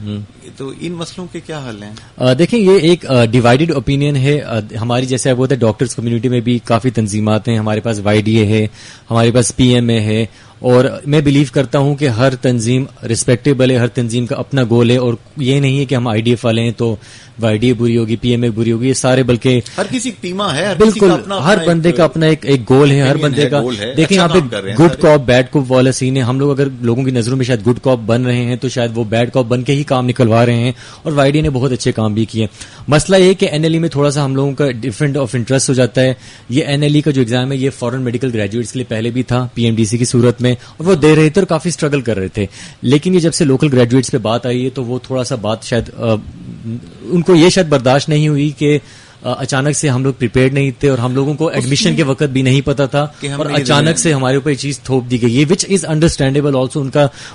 تو ان مسئلوں کے کیا حل ہیں؟ دیکھیں یہ ایک ڈیوائیڈڈ اوپینین ہے ہماری, جیسے اب ہوتا ہے ڈاکٹرز کمیونٹی میں بھی کافی تنظیمات ہیں. ہمارے پاس YDA ہے, ہمارے پاس PMA ہے, اور میں بلیو کرتا ہوں کہ ہر تنظیم ریسپیکٹیبل ہے, ہر تنظیم کا اپنا گول ہے, اور یہ نہیں ہے کہ ہم IDF والے ہیں تو YDA بری ہوگی, PMA بری ہوگی, یہ سارے بلکہ ہر کسی ٹیمہ ہے, بالکل ہر بندے کا اپنا ایک گول ہے, ہر بندے کا. دیکھیں یہاں پہ گڈ کاپ بیڈ کاپ والا سین ہے. ہم لوگ اگر لوگوں کی نظروں میں شاید گڈ کاپ بن رہے ہیں تو شاید وہ بیڈ کاپ بن کے ہی کام نکلوا رہے ہیں, اور YDA نے بہت اچھے کام بھی کیے. مسئلہ یہ کہ NLE میں تھوڑا سا ہم لوگوں کا ڈفرینٹ آف انٹرسٹ ہو جاتا ہے. یہ NLE کا جو ایگزام ہے یہ فارن میڈیکل گریجویٹس کے لیے پہلے بھی تھا PMDC کی صورت میں, اور وہ دے رہے تھے اور کافی اسٹرگل کر رہے تھے. لیکن یہ جب سے لوکل گریجویٹس پہ بات آئی ہے تو وہ تھوڑا سا بات شاید ان کو یہ شاید برداشت نہیں ہوئی کہ اچانک سے ہم لوگ پریپیئرڈ نہیں تھے اور ہم لوگوں کو ایڈمیشن کے وقت بھی نہیں پتا تھا اور اچانک سے ہمارے اوپر یہ چیز تھوپ دی گئی ہے, وچ از انڈرسٹینڈیبل آلسو.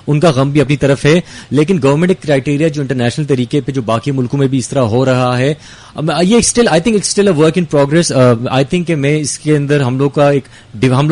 ان کا غم بھی اپنی طرف ہے, لیکن گورنمنٹ کرائٹیریا جو انٹرنیشنل طریقے پہ جو باقی ملکوں میں بھی اس طرح ہو رہا ہے, یہ still I think still a work in progress. I think کہ میں اس کے اندر ہم لوگ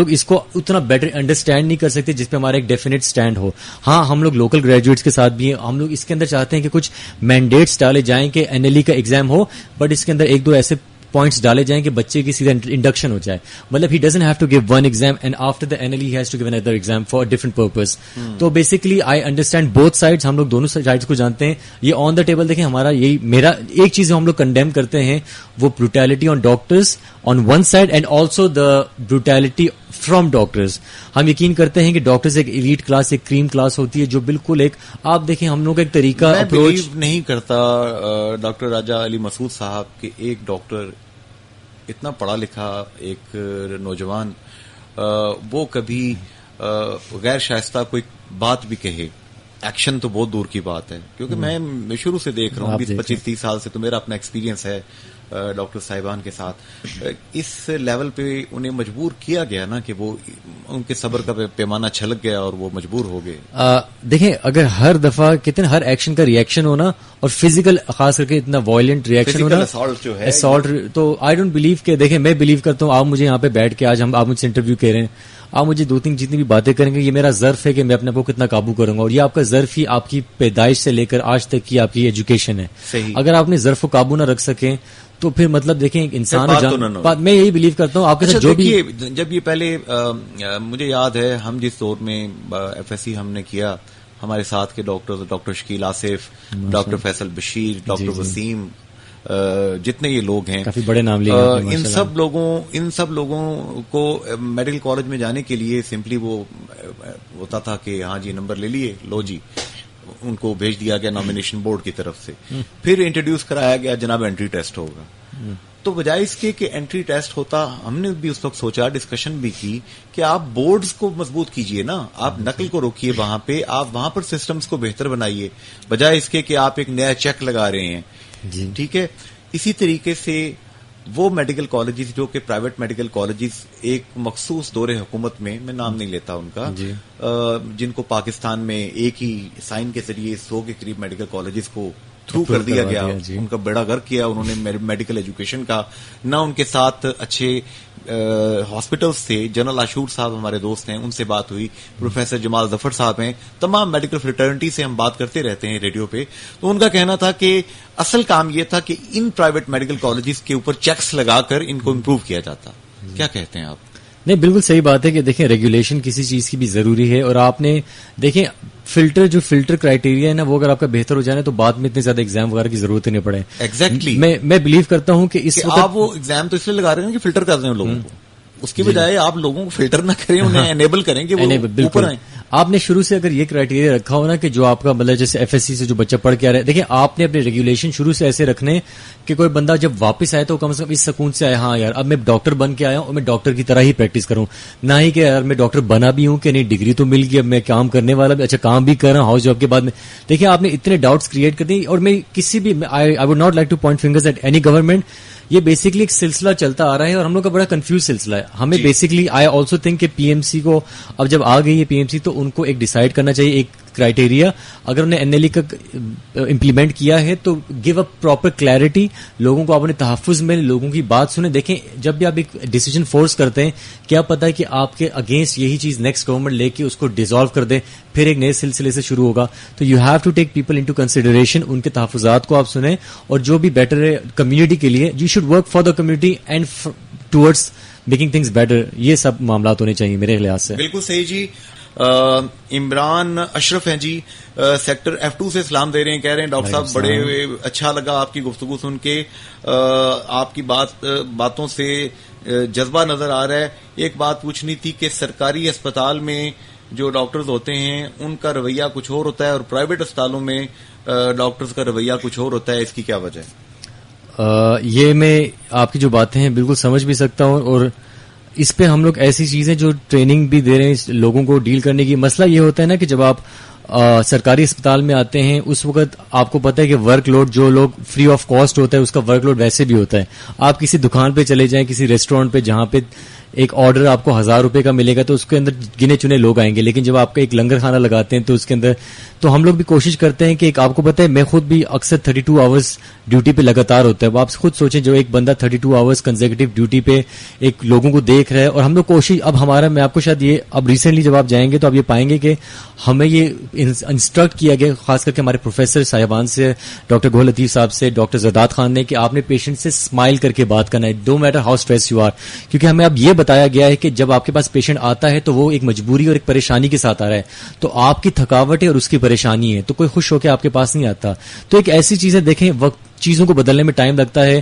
اس کو اتنا بیٹر انڈرسٹینڈ نہیں کر سکتے جس پہ ہمارا ایک ڈیفینیٹ اسٹینڈ ہو. ہاں ہم لوگ لوکل گریجویٹس کے ساتھ بھی ہیں, ہم لوگ اس کے اندر چاہتے ہیں کہ کچھ مینڈیٹس ڈالے جائیں کہ NLE کا ایگزام ہو, بٹ اس کے اندر ایک دو ایسے پوائنٹس ڈالے جائیں کہ بچے کی سیدھا انڈکشن ہو جائے. مطلب he doesn't have to give one exam and after the NLE he has to give another exam for different purpose. تو basically I understand both sides, ہم لوگ دونوں سائڈس کو جانتے ہیں. یہ آن دا ٹیبل دیکھیں, ہمارا یہی میرا ایک چیز ہم لوگ کنڈیم کرتے ہیں وہ brutality on doctors on one side and also the brutality from doctors. ہم یقین کرتے ہیں کہ ڈاکٹرز ایک ایلیٹ کلاس, ایک کریم کلاس ہوتی ہے جو بالکل ایک, آپ دیکھیں ہم لوگ کا ایک طریقہ اپروچ نہیں کرتا ڈاکٹر راجہ علی مسعود صاحب کہ ایک ڈاکٹر اتنا پڑھا لکھا ایک نوجوان وہ کبھی غیر شائستہ کوئی بات بھی کہے. ایکشن تو بہت دور کی بات ہے, کیونکہ میں شروع سے دیکھ رہا ہوں 20-25-30 سال سے, تو میرا اپنا ایکسپیرینس ہے ڈاکٹر صاحبان کے ساتھ. اس لیول پہ انہیں مجبور کیا گیا نا کہ وہ ان کے صبر کا پیمانہ چھلک گیا اور وہ مجبور ہو گئے. دیکھیں اگر ہر دفعہ کتنے ہر ایکشن کا ریئیکشن ہونا اور فزیکل خاص کر کے اتنا وائلنٹ ریئیکشن ہونا, اسالٹ, تو آئی ڈونٹ بلیو کہ دیکھیں میں بلیو کرتا ہوں آپ مجھے یہاں پہ بیٹھ کے آج آپ مجھ سے انٹرویو کہہ رہے ہیں, آپ مجھے 2-3 جتنی بھی باتیں کریں گے, یہ میرا ظرف ہے کہ میں اپنے آپ کو کتنا قابو کروں گا, اور یہ آپ کا ظرف ہی آپ کی پیدائش سے لے کر آج تک کی آپ کی ایجوکیشن ہے. اگر آپ نے ظرف کو قابو نہ رکھ سکیں تو پھر مطلب دیکھیں انسان میں یہی بلیو کرتا ہوں آپ کے ساتھ جو بھی. جب یہ پہلے مجھے یاد ہے ہم جس دور میں FSC ہم نے کیا, ہمارے ساتھ کے doctor Shakeel Asif, doctor Faisal Bashir, doctor Waseem, جتنے یہ لوگ ہیں کافی بڑے نام لیے, ان سب لوگوں کو میڈیکل کالج میں جانے کے لیے سمپلی وہ ہوتا تھا کہ ہاں جی نمبر لے لیے, لو جی, ان کو بھیج دیا گیا نامینیشن بورڈ کی طرف سے. پھر انٹروڈیوس کرایا گیا جناب انٹری ٹیسٹ ہوگا. تو بجائے اس کے کہ انٹری ٹیسٹ ہوتا, ہم نے بھی اس وقت سوچا, ڈسکشن بھی کی کہ آپ بورڈز کو مضبوط کیجئے نا, آپ نقل کو روکیے وہاں پہ, آپ وہاں پر سسٹمز کو بہتر بنائیے, بجائے اس کے کہ آپ ایک نیا چیک لگا رہے ہیں. ٹھیک ہے, اسی طریقے سے وہ میڈیکل کالجز جو کہ پرائیویٹ میڈیکل کالجز ایک مخصوص دور حکومت میں نام نہیں لیتا ان کا, جن کو پاکستان میں ایک ہی سائن کے ذریعے 100 کے قریب میڈیکل کالجز کو تھرو کر دیا گیا, ان کا بیڑا غرق کیا انہوں نے میڈیکل ایجوکیشن کا. نہ ان کے ساتھ اچھے ہاسپٹلس تھے. جنرل عاشور صاحب ہمارے دوست ہیں, ان سے بات ہوئی, پروفیسر جمال ظفر صاحب ہیں, تمام میڈیکل فریٹرنٹی سے ہم بات کرتے رہتے ہیں ریڈیو پہ. تو ان کا کہنا تھا کہ اصل کام یہ تھا کہ ان پرائیویٹ میڈیکل کالجز کے اوپر چیکس لگا کر ان کو امپروو کیا جاتا. کیا کہتے ہیں آپ؟ نہیں, بالکل صحیح بات ہے کہ دیکھیں ریگولیشن کسی چیز کی بھی ضروری ہے, اور آپ نے دیکھیں فلٹر کرائٹیریا ہے نا, وہ اگر آپ کا بہتر ہو جائے تو بعد میں اتنے زیادہ ایگزام وغیرہ کی ضرورت ہی نہیں پڑے. ایگزیکٹلی میں بلیو کرتا ہوں کہ اس وقت آپ وہ ایگزام تو اس لیے لگا رہے ہیں کہ فلٹر کر رہے ہیں لوگوں کو, اس کی بجائے آپ لوگوں کو فلٹر نہ کریں, انہیں انیبل کریں کہ وہ اوپر آئیں. آپ نے شروع سے اگر یہ کرائٹیریا رکھا ہو نا کہ جو آپ کا مطلب جیسے FSC سے جو بچہ پڑھ کے آ رہا ہے, دیکھیں آپ نے اپنے ریگولیشن شروع سے ایسے رکھنے کہ کوئی بندہ جب واپس آئے تو کم سے کم اس سکون سے آئے, ہاں یار اب میں ڈاکٹر بن کے آیا ہوں اور میں ڈاکٹر کی طرح ہی پریکٹس کروں, نہ ہی کہ یار میں ڈاکٹر بنا بھی ہوں کہ نہیں ڈگری تو مل گئی, اب میں کام کرنے والا بھی, اچھا کام بھی کر رہا ہوں ہاؤس جاب کے بعد میں. دیکھیں آپ نے اتنے ڈاؤٹس کریٹ کر دی, اور میں کسی بھی I would not like to point fingers at any government. یہ بیسکلی ایک سلسلہ چلتا آ رہا ہے اور ہم لوگ کا بڑا کنفیوز سلسلہ ہے. ہمیں بیسکلی آئی آلسو تھنک کہ PMC کو اب جب آ گئی ہے PMC تو ان کو ایک ڈیسائیڈ کرنا چاہیے ایک کرائٹیریا. اگر انہوں نے NLE کا امپلیمنٹ کیا ہے تو گیو اپ پراپر کلیئرٹی, لوگوں کو اپنے تحفظ میں لوگوں کی بات سنیں. دیکھیں جب بھی آپ ایک ڈیسیجن فورس کرتے ہیں, کیا پتا ہے کہ آپ کے اگینسٹ یہی چیز نیکسٹ گورنمنٹ لے کے اس کو ڈیزالو کر دیں, پھر ایک نئے سلسلے سے شروع ہوگا. تو you have to take people into consideration, ان کے تحفظات کو آپ سنیں, اور جو بھی بیٹر ہے کمیونٹی کے لیے, you should work for the community and towards making things better. یہ سب معاملات ہونے چاہیے میرے لحاظ سے. بالکل صحیح جی. عمران اشرف ہیں جی, سیکٹر F2 سے سلام دے رہے ہیں, کہہ رہے ہیں ڈاکٹر صاحب بڑے اچھا لگا آپ کی گفتگو سن کے, آپ کی باتوں سے جذبہ نظر آ رہا ہے. ایک بات پوچھنی تھی کہ سرکاری اسپتال میں جو ڈاکٹرز ہوتے ہیں ان کا رویہ کچھ اور ہوتا ہے اور پرائیویٹ اسپتالوں میں ڈاکٹرز کا رویہ کچھ اور ہوتا ہے, اس کی کیا وجہ ہے؟ یہ میں آپ کی جو باتیں ہیں بالکل سمجھ بھی سکتا ہوں, اور اس پہ ہم لوگ ایسی چیزیں جو ٹریننگ بھی دے رہے ہیں لوگوں کو ڈیل کرنے کی. مسئلہ یہ ہوتا ہے نا کہ جب آپ سرکاری اسپتال میں آتے ہیں اس وقت آپ کو پتا ہے کہ ورک لوڈ جو لوگ فری آف کاسٹ ہوتا ہے اس کا ورک لوڈ ویسے بھی ہوتا ہے. آپ کسی دکان پہ چلے جائیں, کسی ریسٹورینٹ پہ جہاں پہ ایک آرڈر آپ کو 1000 روپے کا ملے گا تو اس کے اندر گنے چنے لوگ آئیں گے, لیکن جب آپ کا ایک لنگر کھانا لگاتے ہیں تو اس کے اندر تو ہم لوگ بھی کوشش کرتے ہیں کہ ایک آپ کو پتا ہے میں خود بھی اکثر 32 آورز ڈیوٹی پہ لگاتار ہوتا ہے. آپ خود سوچیں جو ایک بندہ 32 آورز کنزیکٹیو ڈیوٹی پہ ایک لوگوں کو دیکھ رہا ہے, اور ہم لوگ کوشش اب ہمارا میں آپ کو شاید یہ اب ریسنٹلی جب آپ جائیں گے تو آپ یہ پائیں گے کہ ہمیں یہ انسٹرکٹ کیا گیا خاص کر کے ہمارے پروفیسر صاحبان سے, ڈاکٹر گوہر لطیف صاحب سے, ڈاکٹر زرداد خان نے, کہ آپ نے پیشنٹ سے اسمائل کر کے بات کرنا ہے no matter how stress you are. کیونکہ ہمیں اب یہ بتایا گیا ہے کہ جب آپ کے پاس پیشنٹ آتا ہے تو وہ ایک مجبوری اور ایک پریشانی کے ساتھ آ رہا ہے, تو آپ کی تھکاوٹ ہے اور اس کی پریشانی ہے, تو کوئی خوش ہو کے آپ کے پاس نہیں آتا. تو ایک ایسی چیز ہے, دیکھیں وقت چیزوں کو بدلنے میں ٹائم لگتا ہے.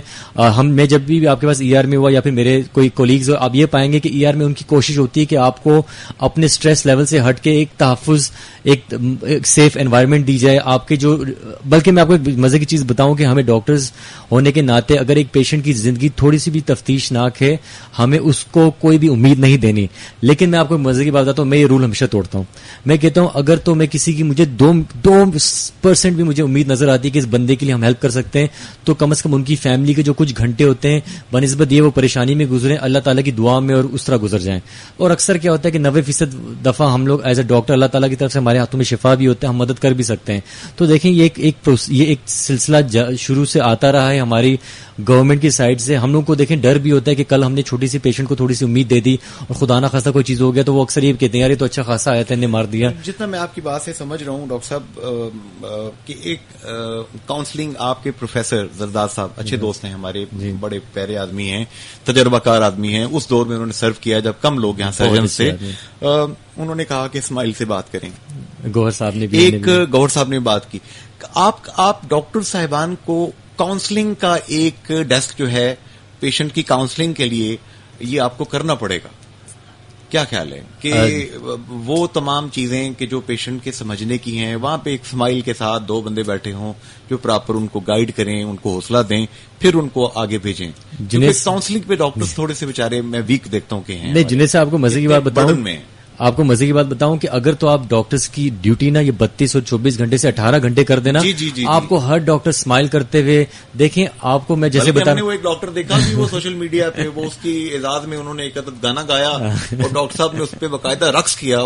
میں جب بھی آپ کے پاس ای آر میں ہوا یا پھر میرے کوئی کولیگز ہو, آپ یہ پائیں گے کہ ای آر میں ان کی کوشش ہوتی ہے کہ آپ کو اپنے سٹریس لیول سے ہٹ کے ایک تحفظ, ایک سیف انوائرمنٹ دی جائے آپ کے جو. بلکہ میں آپ کو ایک مزے کی چیز بتاؤں کہ ہمیں ڈاکٹرز ہونے کے ناطے اگر ایک پیشنٹ کی زندگی تھوڑی سی بھی تفتیشناک ہے ہمیں اس کو کوئی بھی امید نہیں دینی. لیکن میں آپ کو مزے کی بات بتاتا ہوں, میں یہ رول ہمیشہ توڑتا ہوں. میں کہتا ہوں اگر تو میں کسی کی مجھے 2% بھی مجھے امید نظر آتی ہے کہ اس بندے کے لیے ہم ہیلپ کر سکتے ہیں تو کم از کم ان کی فیملی کے جو کچھ گھنٹے ہوتے ہیں بنسبت یہ وہ پریشانی میں گزریں, اللہ تعالیٰ کی دعا میں اور اس طرح گزر جائیں. اور اکثر کیا ہوتا ہے کہ 90% دفعہ ہم لوگ ایز اے ڈاکٹر اللہ تعالیٰ کی طرف سے ہمارے ہاتھوں میں شفا بھی ہوتا ہے, ہم مدد کر بھی سکتے ہیں. تو دیکھیں یہ ایک سلسلہ شروع سے آتا رہا ہے ہماری گورنمنٹ کی سائڈ سے. ہم لوگ کو دیکھیں ڈر بھی ہوتا ہے کہ کل ہم نے چھوٹی سی پیشنٹ کو تھوڑی سی امید دے دی اور خدا نہ خاصا کوئی چیز ہو گیا تو وہ اکثر یہ کہتے ہیں یار یہ تو اچھا خاصا آیا تھا انہیں مار دیا. جتنا میں آپ کی بات سے سمجھ رہا ہوں ڈاکٹر صاحب کہ ایک کاؤنسلنگ آپ کے پروفیسر زرداد صاحب اچھے دوست ہیں ہمارے, بڑے پیارے آدمی ہیں, تجربہ کار آدمی ہیں. اس دور میں انہوں نے سرو کیا جب کم لوگ یہاں سرجن سے, انہوں نے کہا کہ اسماعیل سے بات کریں. گوہر صاحب نے بھی گوہر صاحب نے بات کی. آپ ڈاکٹر صاحبان کو کاؤنسلنگ کا ایک ڈیسک جو ہے پیشنٹ کی کاؤنسلنگ کے لیے یہ آپ کو کرنا پڑے گا, کیا خیال ہے کہ وہ تمام چیزیں کہ جو پیشنٹ کے سمجھنے کی ہیں وہاں پہ ایک اسمائل کے ساتھ 2 بندے بیٹھے ہوں جو پراپر ان کو گائیڈ کریں, ان کو حوصلہ دیں, پھر ان کو آگے بھیجیں. کاؤنسلنگ پہ ڈاکٹر تھوڑے سے بیچارے میں ویک دیکھتا ہوں کہ ہیں. نہیں جنید صاحب کو مزے کی بات بتاؤں, آپ کو مزے کی بات بتاؤں کہ اگر تو آپ ڈاکٹرز کی ڈیوٹی نا یہ 32 اور 24 گھنٹے سے 18 گھنٹے کر دینا, آپ کو ہر ڈاکٹر اسمائل کرتے ہوئے دیکھیں. آپ کو میں جیسے بتا وہ ایک ڈاکٹر دیکھا بھی وہ سوشل میڈیا پہ وہ اس کی اعزاز میں انہوں نے ایک گانا گایا اور ڈاکٹر صاحب نے اس پہ باقاعدہ رقص کیا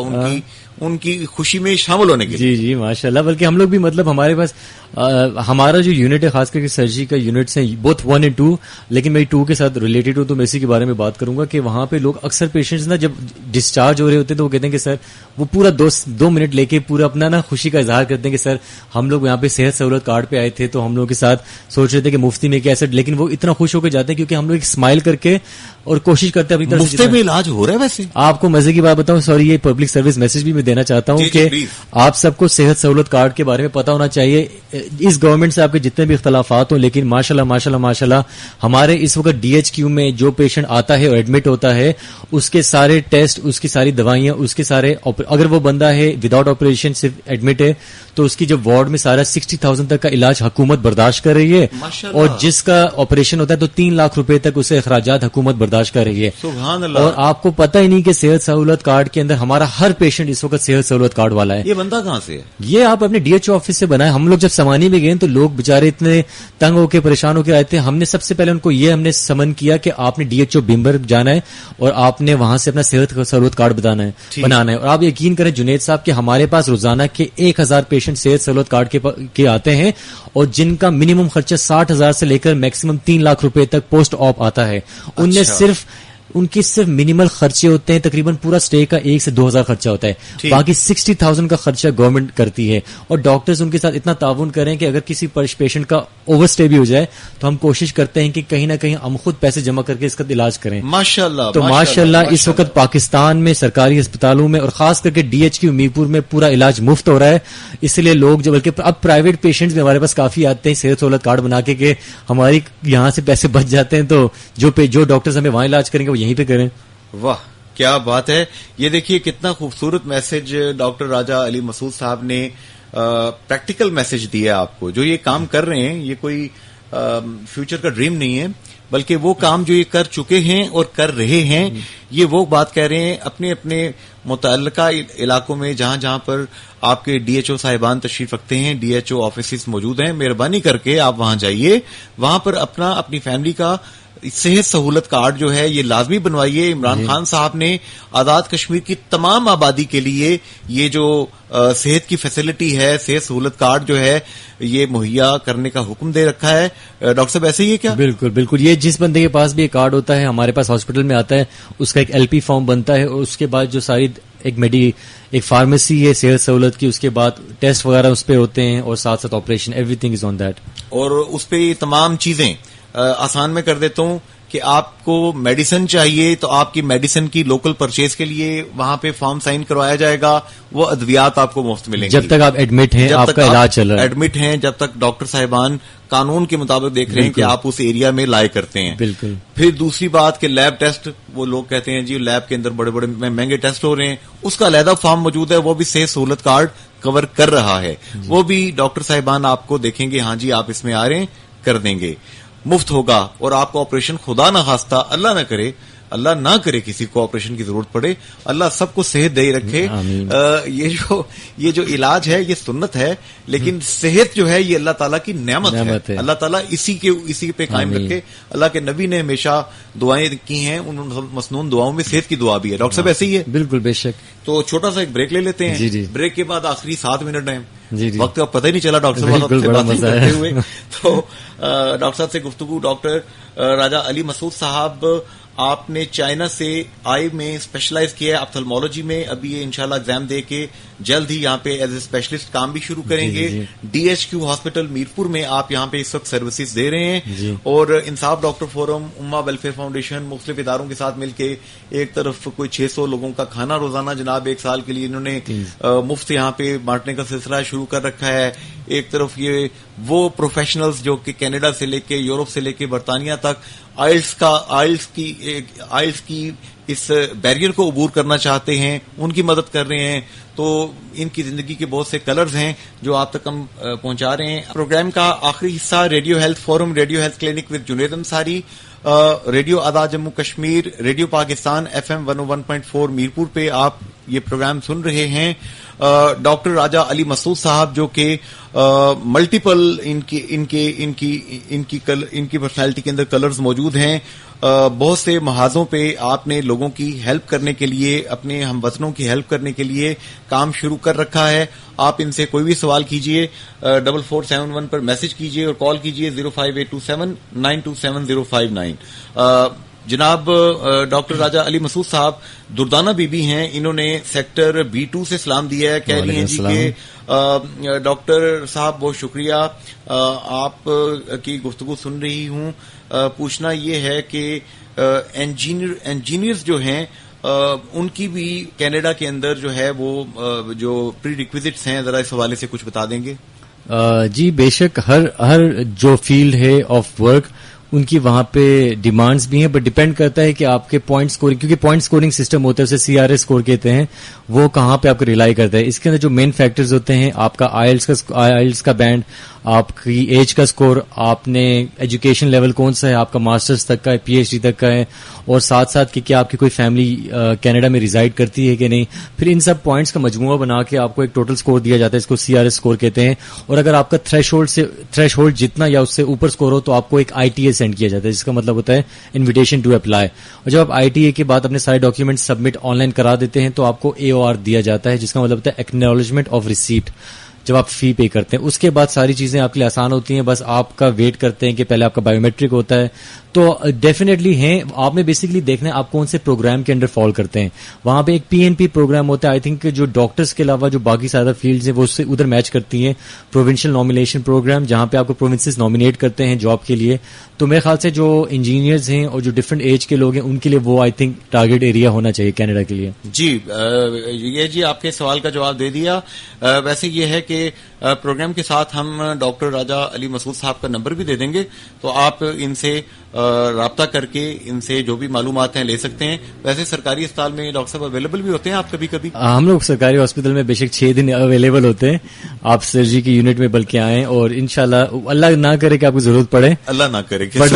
ان کی خوشی میں شامل ہونے کے لیے. جی ماشاء اللہ. بلکہ ہم لوگ بھی مطلب ہمارے پاس ہمارا جو یونٹ ہے خاص کر کے سرجری کا یونٹس ہیں بوتھ 1 اور 2, لیکن میں 2 کے ساتھ ریلیٹڈ ہوں تو میں اسی کے بارے میں بات کروں گا کہ وہاں پہ لوگ اکثر پیشنٹس نا جب ڈسچارج ہو رہے ہوتے ہیں تو وہ کہتے ہیں کہ سر وہ پورا 2 منٹ لے کے پورا اپنا نا خوشی کا اظہار کرتے ہیں کہ سر ہم لوگ یہاں پہ صحت سہولت کارڈ پہ آئے تھے تو ہم لوگوں کے ساتھ سوچ رہے تھے کہ مفتی میں کیا ایسا, لیکن وہ اتنا خوش ہو کے جاتے ہیں کیونکہ ہم لوگ ایک اسمائل کر کے اور کوشش کرتے ہیں اپنی طرف مفتی میں علاج ہو رہا ہے. ویسے آپ کو مزے کی بات بتاؤں, سوری یہ پبلک سروس میسج بھی میں دینا چاہتا ہوں کہ آپ سب کو صحت سہولت کارڈ کے بارے میں پتا ہونا چاہیے. اس گورنمنٹ سے آپ کے جتنے بھی اختلافات ہوں لیکن ماشاءاللہ ہمارے اس وقت ڈی ایچ کیو میں جو پیشنٹ آتا ہے اور ایڈمٹ ہوتا ہے اس کے سارے ٹیسٹ, اس کی ساری دوائیاں, اس کے سارے اگر وہ بندہ ہے وداؤٹ آپریشن صرف ایڈمٹ ہے تو اس کی جو وارڈ میں سارا 60,000 تک کا علاج حکومت برداشت کر رہی ہے, اور جس کا آپریشن ہوتا ہے تو 3 لاکھ روپے تک اسے اخراجات حکومت برداشت کر رہی ہے. سبحان اللہ. اور آپ کو پتہ ہی نہیں کہ صحت سہولت کارڈ کے اندر ہمارا ہر پیشنٹ اس وقت صحت سہولت کارڈ والا ہے. یہ بندہ کہاں سے ہے؟ یہ آپ اپنے ڈی ایچ او آفس سے بنائے. ہم لوگ جب سمانی میں گئے تو لوگ بےچارے اتنے تنگ ہو کے پریشان ہو کے آئے تھے. ہم نے سب سے پہلے ان کو یہ ہم نے سمن کیا کہ آپ نے ڈی ایچ او بمبر جانا ہے اور آپ نے وہاں سے اپنا صحت سہولت کارڈ بنانا ہے. اور آپ یقین کریں جنید صاحب کہ ہمارے پاس روزانہ کے 1000 پیشنٹ صحت سہولت کارڈ کے آتے ہیں اور جن کا منیمم خرچہ 60,000 سے لے کر میکسیمم 3 لاکھ روپے تک پوسٹ آپ آتا ہے. ان کی صرف منیمل خرچے ہوتے ہیں, تقریباً پورا سٹے کا 1 سے 2,000 خرچہ ہوتا ہے, باقی 60,000 کا خرچہ گورنمنٹ کرتی ہے. اور ڈاکٹرز ان کے ساتھ اتنا تعاون کریں کہ اگر کسی پیشنٹ کا اوور سٹے بھی ہو جائے تو ہم کوشش کرتے ہیں کہ کہیں نہ کہیں ہم خود پیسے جمع کر کے اس کا علاج کریں. ماشاءاللہ. تو ماشاءاللہ اس وقت پاکستان میں سرکاری اسپتالوں میں اور خاص کر کے ڈی ایچ کیو میرپور میں پورا علاج مفت ہو رہا ہے. اس لیے لوگ جو بلکہ اب پرائیویٹ پیشنٹس بھی ہمارے پاس کافی آتے ہیں صحت سہولت کارڈ بنا کے کہ ہماری یہاں سے پیسے بچ جاتے ہیں تو جو ڈاکٹرز ہمیں وہاں علاج کریں گے وہ یہیں پہ کریں. واہ کیا بات ہے. یہ دیکھیے کتنا خوبصورت میسج ڈاکٹر راجہ علی مسعود صاحب نے پریکٹیکل میسج دیا آپ کو. جو یہ کام کر رہے ہیں یہ کوئی فیوچر کا ڈریم نہیں ہے, بلکہ وہ کام جو یہ کر چکے ہیں اور کر رہے ہیں، یہ وہ بات کہہ رہے ہیں اپنے اپنے متعلقہ علاقوں میں جہاں جہاں پر آپ کے ڈی ایچ او صاحبان تشریف رکھتے ہیں، ڈی ایچ او آفیسز موجود ہیں، مہربانی کر کے آپ وہاں جائیے، وہاں پر اپنی فیملی کا صحت سہولت کارڈ جو ہے یہ لازمی بنوائیے. عمران خان صاحب نے آزاد کشمیر کی تمام آبادی کے لیے یہ جو صحت کی فیسلٹی ہے، صحت سہولت کارڈ جو ہے یہ مہیا کرنے کا حکم دے رکھا ہے. ڈاکٹر صاحب ایسے ہی ہے کیا؟ بالکل بالکل. یہ جس بندے کے پاس بھی یہ کارڈ ہوتا ہے ہمارے پاس ہاسپٹل میں آتا ہے، اس کا ایک ایل پی فارم بنتا ہے، اور اس کے بعد جو ساری ایک فارمیسی ہے صحت سہولت کی، اس کے بعد ٹیسٹ وغیرہ اس پہ ہوتے ہیں، اور ساتھ ساتھ operation, every thing is on that. اور اس پہ یہ تمام چیزیں آسان میں کر دیتا ہوں کہ آپ کو میڈیسن چاہیے تو آپ کی میڈیسن کی لوکل پرچیز کے لیے وہاں پہ فارم سائن کروایا جائے گا، وہ ادویات آپ کو مفت ملیں گی جب تک آپ ایڈمٹ ہیں، آپ کا علاج چل رہا ہے. ایڈمٹ ہیں جب تک ڈاکٹر صاحبان قانون کے مطابق دیکھ رہے ہیں کہ آپ اس ایریا میں لائے کرتے ہیں. بالکل. پھر دوسری بات کہ لیب ٹیسٹ، وہ لوگ کہتے ہیں جی لیب کے اندر بڑے بڑے مہنگے ٹیسٹ ہو رہے ہیں، اس کا علیحدہ فارم موجود ہے، وہ بھی صحت سہولت کارڈ کور کر رہا ہے. وہ بھی ڈاکٹر صاحبان آپ کو دیکھیں گے، ہاں جی آپ اس میں آ رہے ہیں، کر دیں گے، مفت ہوگا. اور آپ کو آپریشن خدا نہ خواستہ اللہ نہ کرے کسی کو آپریشن کی ضرورت پڑے، اللہ سب کو صحت دے رکھے. یہ جو علاج ہے یہ سنت ہے، لیکن صحت جو ہے یہ اللہ تعالیٰ کی نعمت ہے. اللہ تعالیٰ اسی پہ قائم رکھے. اللہ کے نبی نے ہمیشہ دعائیں کی ہیں، ان مسنون دعاؤں میں صحت کی دعا بھی ہے. ڈاکٹر صاحب ایسے ہی ہے؟ بالکل بے شک. تو چھوٹا سا ایک بریک لے لیتے ہیں. جی. بریک کے بعد آخری 7 منٹ ہیں، جی وقت کا پتہ ہی نہیں چلا ڈاکٹر صاحب کرتے ہوئے. تو ڈاکٹر صاحب سے گفتگو. ڈاکٹر راجہ علی مسعود صاحب، آپ نے چائنا سے آئی میں اسپیشلائز کیا ہے آپتھلمولوجی میں، ابھی یہ انشاءاللہ ایگزام دے کے جلد ہی یہاں پہ ایز اے اسپیشلسٹ کام بھی شروع کریں گے. D H Q hospital Mirpur میں آپ یہاں پہ اس وقت سروسز دے رہے ہیں. اور انصاف ڈاکٹر فورم، امہ ویلفیئر فاؤنڈیشن، مختلف اداروں کے ساتھ مل کے ایک طرف کوئی 600 لوگوں کا کھانا روزانہ جناب 1 سال کے لیے انہوں نے مفت یہاں پہ بانٹنے کا سلسلہ شروع کر رکھا ہے. ایک طرف یہ وہ پروفیشنلز جو کہ کینیڈا سے لے کے یورپ سے لے کے برطانیہ تک آئلس کی اس بیریئر کو عبور کرنا چاہتے ہیں، ان کی مدد کر رہے ہیں. تو ان کی زندگی کے بہت سے کلرز ہیں جو آپ تک ہم پہنچا رہے ہیں. پروگرام کا آخری حصہ radio health forum, radio health clinic with Junaid Ansari, radio Azad Jammu Kashmir, radio Pakistan FM 101.4 Mirpur پہ آپ یہ پروگرام سن رہے ہیں. ڈاکٹر راجہ علی مسعود صاحب جو کہ ملٹیپل ان کی پرسنالٹی کے اندر کلرز موجود ہیں، بہت سے محاذوں پہ آپ نے لوگوں کی ہیلپ کرنے کے لیے، اپنے ہم وطنوں کی ہیلپ کرنے کے لیے کام شروع کر رکھا ہے. آپ ان سے کوئی بھی سوال کیجئے، 4471 پر میسج کیجئے اور کال کیجئے 05827 927 059. جناب ڈاکٹر راجہ علی مسعود صاحب دردانہ بی بی ہیں، انہوں نے سیکٹر B2 سے سلام دیا ہے، کہہ رہی ہیں جی کہ ڈاکٹر صاحب بہت شکریہ، آپ کی گفتگو سن رہی ہوں. پوچھنا یہ ہے کہ انجینئرز جو ہیں ان کی بھی کینیڈا کے اندر جو ہے وہ جو پری ریکویزٹس ہیں، ذرا اس حوالے سے کچھ بتا دیں گے؟ جی بے شک، ہر جو فیلڈ ہے آف ورک ان کی وہاں پہ ڈیمانڈز بھی ہیں، بٹ ڈیپینڈ کرتا ہے کہ آپ کے پوائنٹ سکورنگ، کیونکہ پوائنٹ سکورنگ سسٹم ہوتا ہے، اسے CRS اسکور کہتے ہیں، وہ کہاں پہ آپ کو ریلائی کرتا ہے. اس کے اندر جو مین فیکٹرز ہوتے ہیں، آپ کا آئلس کا بینڈ، آپ کی ایج کا سکور، آپ نے ایجوکیشن لیول کون سا ہے، آپ کا ماسٹرز تک کا ہے، PhD تک کا ہے، اور ساتھ ساتھ کہ کیا آپ کی کوئی فیملی کینیڈا میں ریزائڈ کرتی ہے کہ نہیں. پھر ان سب پوائنٹس کا مجموعہ بنا کے آپ کو ایک ٹوٹل سکور دیا جاتا ہے، اس کو CRS اسکور کہتے ہیں. اور اگر آپ کا تھریش ہولڈ جتنا یا اس سے اوپر سکور ہو تو آپ کو ایک ITA سینڈ کیا جاتا ہے، جس کا مطلب ہوتا ہے انویٹیشن ٹو اپلائی. اور جب آپ ITA کے بعد اپنے سارے ڈاکیومنٹ سبمٹ آن لائن کرا دیتے ہیں تو آپ کو AOR دیا جاتا ہے، جس کا مطلب ہوتا ہے ایکنالوجمنٹ آف ریسیپٹ. جب آپ فی پے کرتے ہیں اس کے بعد ساری چیزیں آپ کے لیے آسان ہوتی ہیں. بس آپ کا ویٹ کرتے ہیں کہ پہلے آپ کا بایو میٹرک ہوتا ہے. تو ڈیفینیٹلی ہیں، آپ نے بیسکلی دیکھنا ہے آپ کون سے پروگرام کے انڈر فال کرتے ہیں. وہاں پہ ایک PNP پروگرام ہوتا ہے، آئی تھنک جو ڈاکٹرز کے علاوہ جو باقی سارا فیلڈز ہیں وہ اس سے ادھر میچ کرتی ہیں. پروونشل نامینیشن پروگرام، جہاں پہ آپ کو پروونسز نامینیٹ کرتے ہیں جاب کے لیے. تو میرے خیال سے جو انجینئرز ہیں اور جو ڈفرنٹ ایج کے لوگ ہیں ان کے لیے وہ آئی تھنک ٹارگیٹ ایریا ہونا چاہیے کینیڈا کے لیے. جی یہ جی آپ کے سوال کا جواب دے دیا. ویسے یہ ہے کہ کہ پروگرام کے ساتھ ہم ڈاکٹر راجہ علی مسعود صاحب کا نمبر بھی دے دیں گے, تو آپ ان سے رابطہ کر کے ان سے جو بھی معلومات ہیں لے سکتے ہیں. ویسے سرکاری اسپتال میں ڈاکٹر صاحب اویلیبل بھی ہوتے ہیں آپ کبھی کبھی؟ ہم لوگ سرکاری ہاسپٹل میں بے شک 6 دن اویلیبل ہوتے ہیں, آپ سرجری کی یونٹ میں بلکہ آئیں, اور انشاءاللہ اللہ نہ کرے کہ آپ کو ضرورت پڑے, اللہ نہ کرے کہ بٹ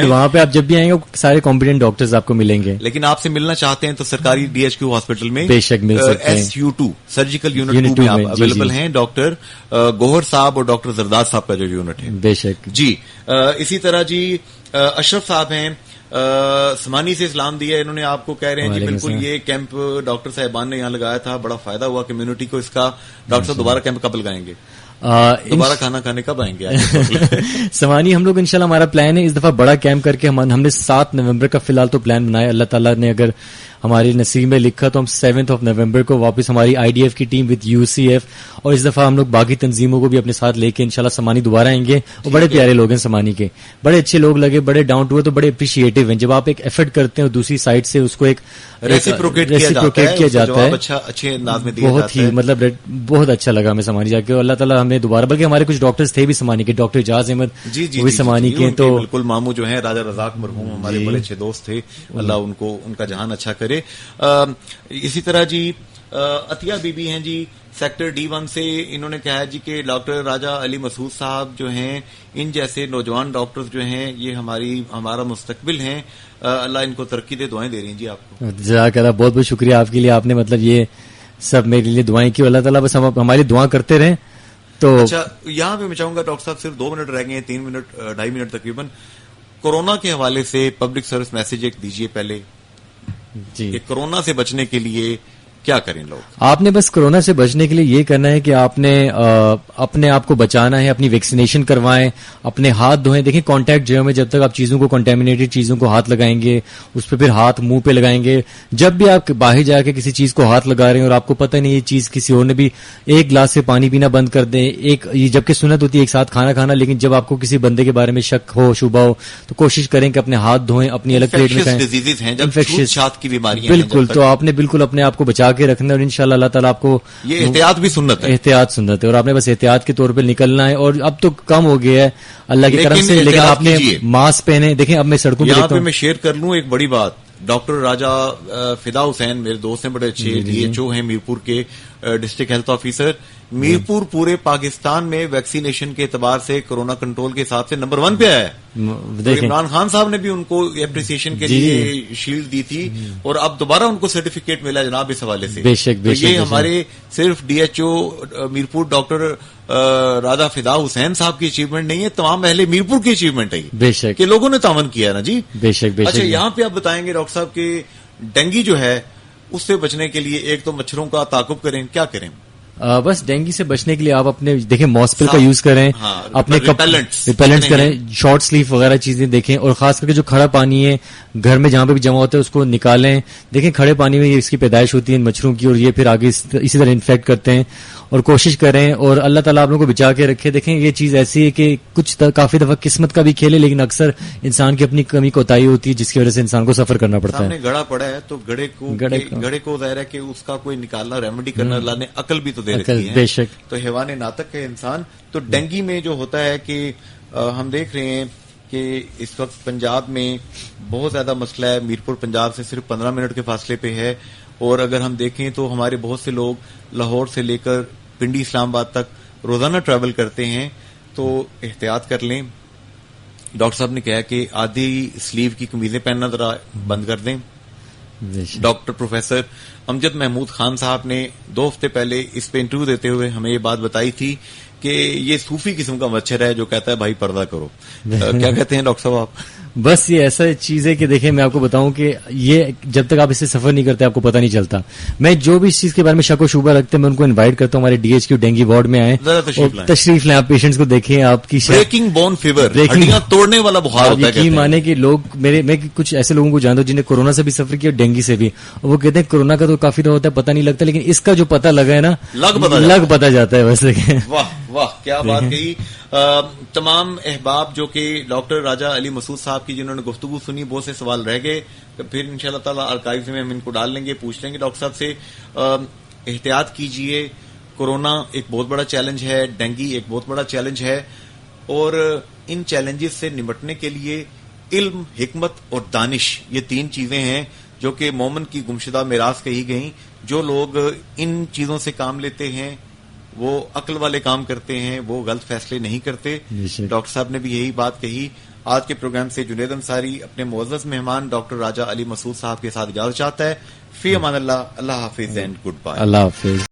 وہاں پہ آپ جب بھی آئیں گے سارے کمپیٹنٹ ڈاکٹرز آپ کو ملیں گے. لیکن آپ سے ملنا چاہتے ہیں تو سرکاری DHQ ہاسپٹل میں بے شک مل سکتے ہیں, SU2 سرجیکل یونٹ 2 میں آپ اویلیبل ہیں. ڈاکٹر گوہر صاحب اور ڈاکٹر زرداد صاحب کا جو یونٹ ہے. بے شک جی. اسی طرح جی اشرف صاحب ہیں سمانی سے اسلام دیا, انہوں نے آپ کو کہہ رہے ہیں جی بالکل یہ کیمپ ڈاکٹر صاحبان نے یہاں لگایا تھا, بڑا فائدہ ہوا کمیونٹی کو اس کا. ڈاکٹر صاحب دوبارہ کیمپ کب لگائیں گے؟ دوبارہ کھانا کھانے کب آئیں گے؟ سمانی ہم لوگ انشاءاللہ ہمارا پلان ہے اس دفعہ بڑا کیمپ کر کے, ہم نے 7 نومبر کا فی الحال تو پلان بنایا. اللہ تعالیٰ نے اگر ہماری نصیب میں لکھا تو ہم 7 نومبر کو واپس ہماری IDF کی ٹیم وتھ UCF, اور اس دفعہ ہم لوگ باقی تنظیموں کو بھی اپنے ساتھ لے کے انشاءاللہ سمانی دوبارہ آئیں گے. اور بڑے پیارے لوگ ہیں سمانی کے, بڑے اچھے لوگ لگے, بڑے ڈاؤن ٹو ارتھ, تو بڑے اپریشیٹو ہیں. جب آپ ایک ایفرٹ کرتے ہیں اور دوسری سائڈ سے اس کو ایک ریسیپروکیٹ کیا جاتا ہے, اچھے انداز میں دیا بہت ہی مطلب بہت اچھا لگا ہمیں سمانی جا کے. اور اللہ تعالیٰ ہمیں دوبارہ, بلکہ ہمارے کچھ ڈاکٹرز تھے بھی سمانی کے, ڈاکٹر اجاز احمد وہ بھی سمانی کے, تو بالکل ماموں جو ہیں راجہ رزاق مرحوم ہمارے بڑے اچھے دوست تھے, اللہ ان کا جہان اچھا کرے. اسی طرح جی عطیہ بی بی ہیں جی سیکٹر D1 سے, انہوں نے کہا جی کہ ڈاکٹر راجہ علی مسعود صاحب جو ہیں ان جیسے نوجوان ڈاکٹرز جو ہیں یہ ہمارا مستقبل ہیں, اللہ ان کو ترقی دے, دعائیں دے رہی ہیں جی آپ کو. جزاک اللہ, بہت بہت شکریہ آپ کے لیے, آپ نے مطلب یہ سب میرے لیے دعائیں کی, اللہ تعالیٰ بس ہماری دعا کرتے رہیں. تو اچھا یہاں پہ میں چاہوں گا ڈاکٹر صاحب صرف 2 منٹ رہ گئے ہیں, 3 منٹ 2.5 منٹ تقریباً, کورونا کے حوالے سے پبلک سروس میسج ایک دیجیے پہلے جی, کہ کورونا سے بچنے کے لیے کیا کریں لوگ؟ آپ نے بس کورونا سے بچنے کے لیے یہ کرنا ہے کہ آپ نے اپنے آپ کو بچانا ہے, اپنی ویکسینیشن کروائیں, اپنے ہاتھ دھوئیں. دیکھیں کانٹیکٹ جو میں جب تک آپ چیزوں کو کنٹامینیٹڈ چیزوں کو ہاتھ لگائیں گے, اس پہ پھر ہاتھ منہ پہ لگائیں گے. جب بھی آپ باہر جا کے کسی چیز کو ہاتھ لگا رہے ہیں اور آپ کو پتہ نہیں یہ چیز کسی اور نے بھی, ایک گلاس سے پانی پینا بند کر دیں. جبکہ سنت ہوتی ہے ایک ساتھ کھانا کھانا, لیکن جب آپ کو کسی بندے کے بارے میں شک ہو شبہ ہو تو کوشش کریں کہ اپنے ہاتھ دھوئیں, اپنی الگ پلیٹ میں کھائیں. انفیکشس کی بیماریاں بالکل, تو آپ نے بالکل اپنے آپ کو بچا کے رکھنا, اور انشاءاللہ اللہ تعالیٰ آپ کو یہ احتیاط بھی سنت ہے, احتیاط سنت ہے, اور آپ نے بس احتیاط کے طور پہ نکلنا ہے. اور اب تو کم ہو گیا ہے اللہ کی کرم سے, لیکن آپ نے ماسک پہنے. دیکھیں اب میں سڑکوں پہ یہاں پہ میں شیئر کر لوں ایک بڑی بات, ڈاکٹر راجہ فدا حسین میرے دوست ہیں, بڑے اچھے DHO ہیں میرپور کے, ڈسٹرکٹ ہیلتھ آفیسر. میرپور پورے پاکستان میں ویکسینیشن کے اعتبار سے کورونا کنٹرول کے حساب سے نمبر 1 پہ آیا ہے. عمران خان صاحب نے بھی ان کو اپریسیشن کے لیے شیلڈ دی تھی, اور اب دوبارہ ان کو سرٹیفکیٹ ملا جناب اس حوالے سے. تو یہ ہمارے صرف DHO میرپور ڈاکٹر راجہ فدا حسین صاحب کی اچیومنٹ نہیں ہے, تمام اہل میرپور کی اچیومنٹ ہے بے شک, کہ لوگوں نے تعاون کیا نا جی. بے شک. اچھا یہاں پہ آپ بتائیں گے ڈاکٹر صاحب کہ ڈینگی جو ہے اس سے بچنے کے لیے ایک تو مچھروں کا تعاقب کریں, کیا کریں؟ بس ڈینگی سے بچنے کے لیے آپ اپنے دیکھیں ماسپل کا یوز کریں, اپنے ریپیلنٹس کریں, شارٹ سلیو وغیرہ چیزیں دیکھیں, اور خاص کر کے جو کھڑا پانی ہے گھر میں جہاں پہ بھی جمع ہوتا ہے اس کو نکالیں. دیکھیں کھڑے پانی میں اس کی پیدائش ہوتی ہے مچھروں کی, اور یہ پھر آگے اسی طرح انفیکٹ کرتے ہیں. اور کوشش کریں, اور اللہ تعالیٰ آپ لوگوں کو بچا کے رکھے. دیکھیں یہ چیز ایسی ہے کہ کچھ کافی دفعہ قسمت کا بھی کھیل ہے, لیکن اکثر انسان کی اپنی کمی کوتاہی ہوتی ہے جس کی وجہ سے انسان کو سفر کرنا پڑتا ہے. گڑھا پڑا ہے تو گڑھے کو ظاہر ہے کہ اس کا کوئی نکالنا ریمیڈی کرنا, اللہ نے عقل بھی تو دے رکھی ہے, بے شک. تو حیوان ناطق ہے انسان. تو ڈینگی میں جو ہوتا ہے کہ ہم دیکھ رہے ہیں کہ اس وقت پنجاب میں بہت زیادہ مسئلہ ہے. میرپور پنجاب سے صرف 15 منٹ کے فاصلے پہ ہے, اور اگر ہم دیکھیں تو ہمارے بہت سے لوگ لاہور سے لے کر پنڈی اسلام آباد تک روزانہ ٹریول کرتے ہیں, تو احتیاط کر لیں. ڈاکٹر صاحب نے کہا کہ آدھی سلیو کی قمیضیں پہننا ذرا بند کر دیں. ڈاکٹر پروفیسر امجد محمود خان صاحب نے 2 ہفتے پہلے اس پہ انٹرویو دیتے ہوئے ہمیں یہ بات بتائی تھی کہ یہ صوفی قسم کا مچھر ہے جو کہتا ہے بھائی پردہ کرو. کیا کہتے ہیں ڈاکٹر صاحب آپ؟ بس یہ ایسا چیز ہے کہ دیکھیں میں آپ کو بتاؤں کہ یہ جب تک آپ اس سے سفر نہیں کرتے آپ کو پتہ نہیں چلتا. میں جو بھی اس چیز کے بارے میں شک و شبہ رکھتے ہیں میں ان کو انوائٹ کرتا ہوں ہمارے DHQ ڈینگی وارڈ میں آئیں, تشریف لیں, آپ پیشنٹس کو دیکھیں. آپ کی بریکنگ بون فیور, ہڈیاں توڑنے والا بخار ہوتا ہے. یقین مانے کہ لوگ میں کچھ ایسے لوگوں کو جانتا ہوں جنہیں کورونا سے بھی سفر کیا اور ڈینگی سے بھی, اور وہ کہتے ہیں کورونا کا تو کافی دور ہوتا ہے پتہ نہیں لگتا, لیکن اس کا جو پتہ لگا ہے نا لگ پتہ جاتا ہے. ویسے واہ واہ کیا بات کہی. تمام احباب جو کہ ڈاکٹر راجہ علی مسعود صاحب کی جنہوں نے گفتگو سنی, بہت سے سوال رہ گئے, پھر انشاءاللہ تعالی آرکائیوز میں ہم ان کو ڈال لیں گے, پوچھ لیں گے ڈاکٹر صاحب سے. احتیاط کیجئے, کورونا ایک بہت بڑا چیلنج ہے، ڈینگی ایک بہت بڑا چیلنج ہے، اور ان چیلنجز سے نمٹنے کے لیے علم، حکمت اور دانش یہ 3 چیزیں ہیں جو کہ مومن کی گمشدہ میراث کہی گئیں. جو لوگ ان چیزوں سے کام لیتے ہیں وہ عقل والے کام کرتے ہیں، وہ غلط فیصلے نہیں کرتے. ڈاکٹر صاحب نے بھی یہی بات کہی. آج کے پروگرام سے جنید انصاری اپنے معزز مہمان ڈاکٹر راجہ علی مسعود صاحب کے ساتھ اجازت چاہتا ہے. فی امان اللہ، اللہ حافظ اینڈ گڈ بائے. اللہ حافظ.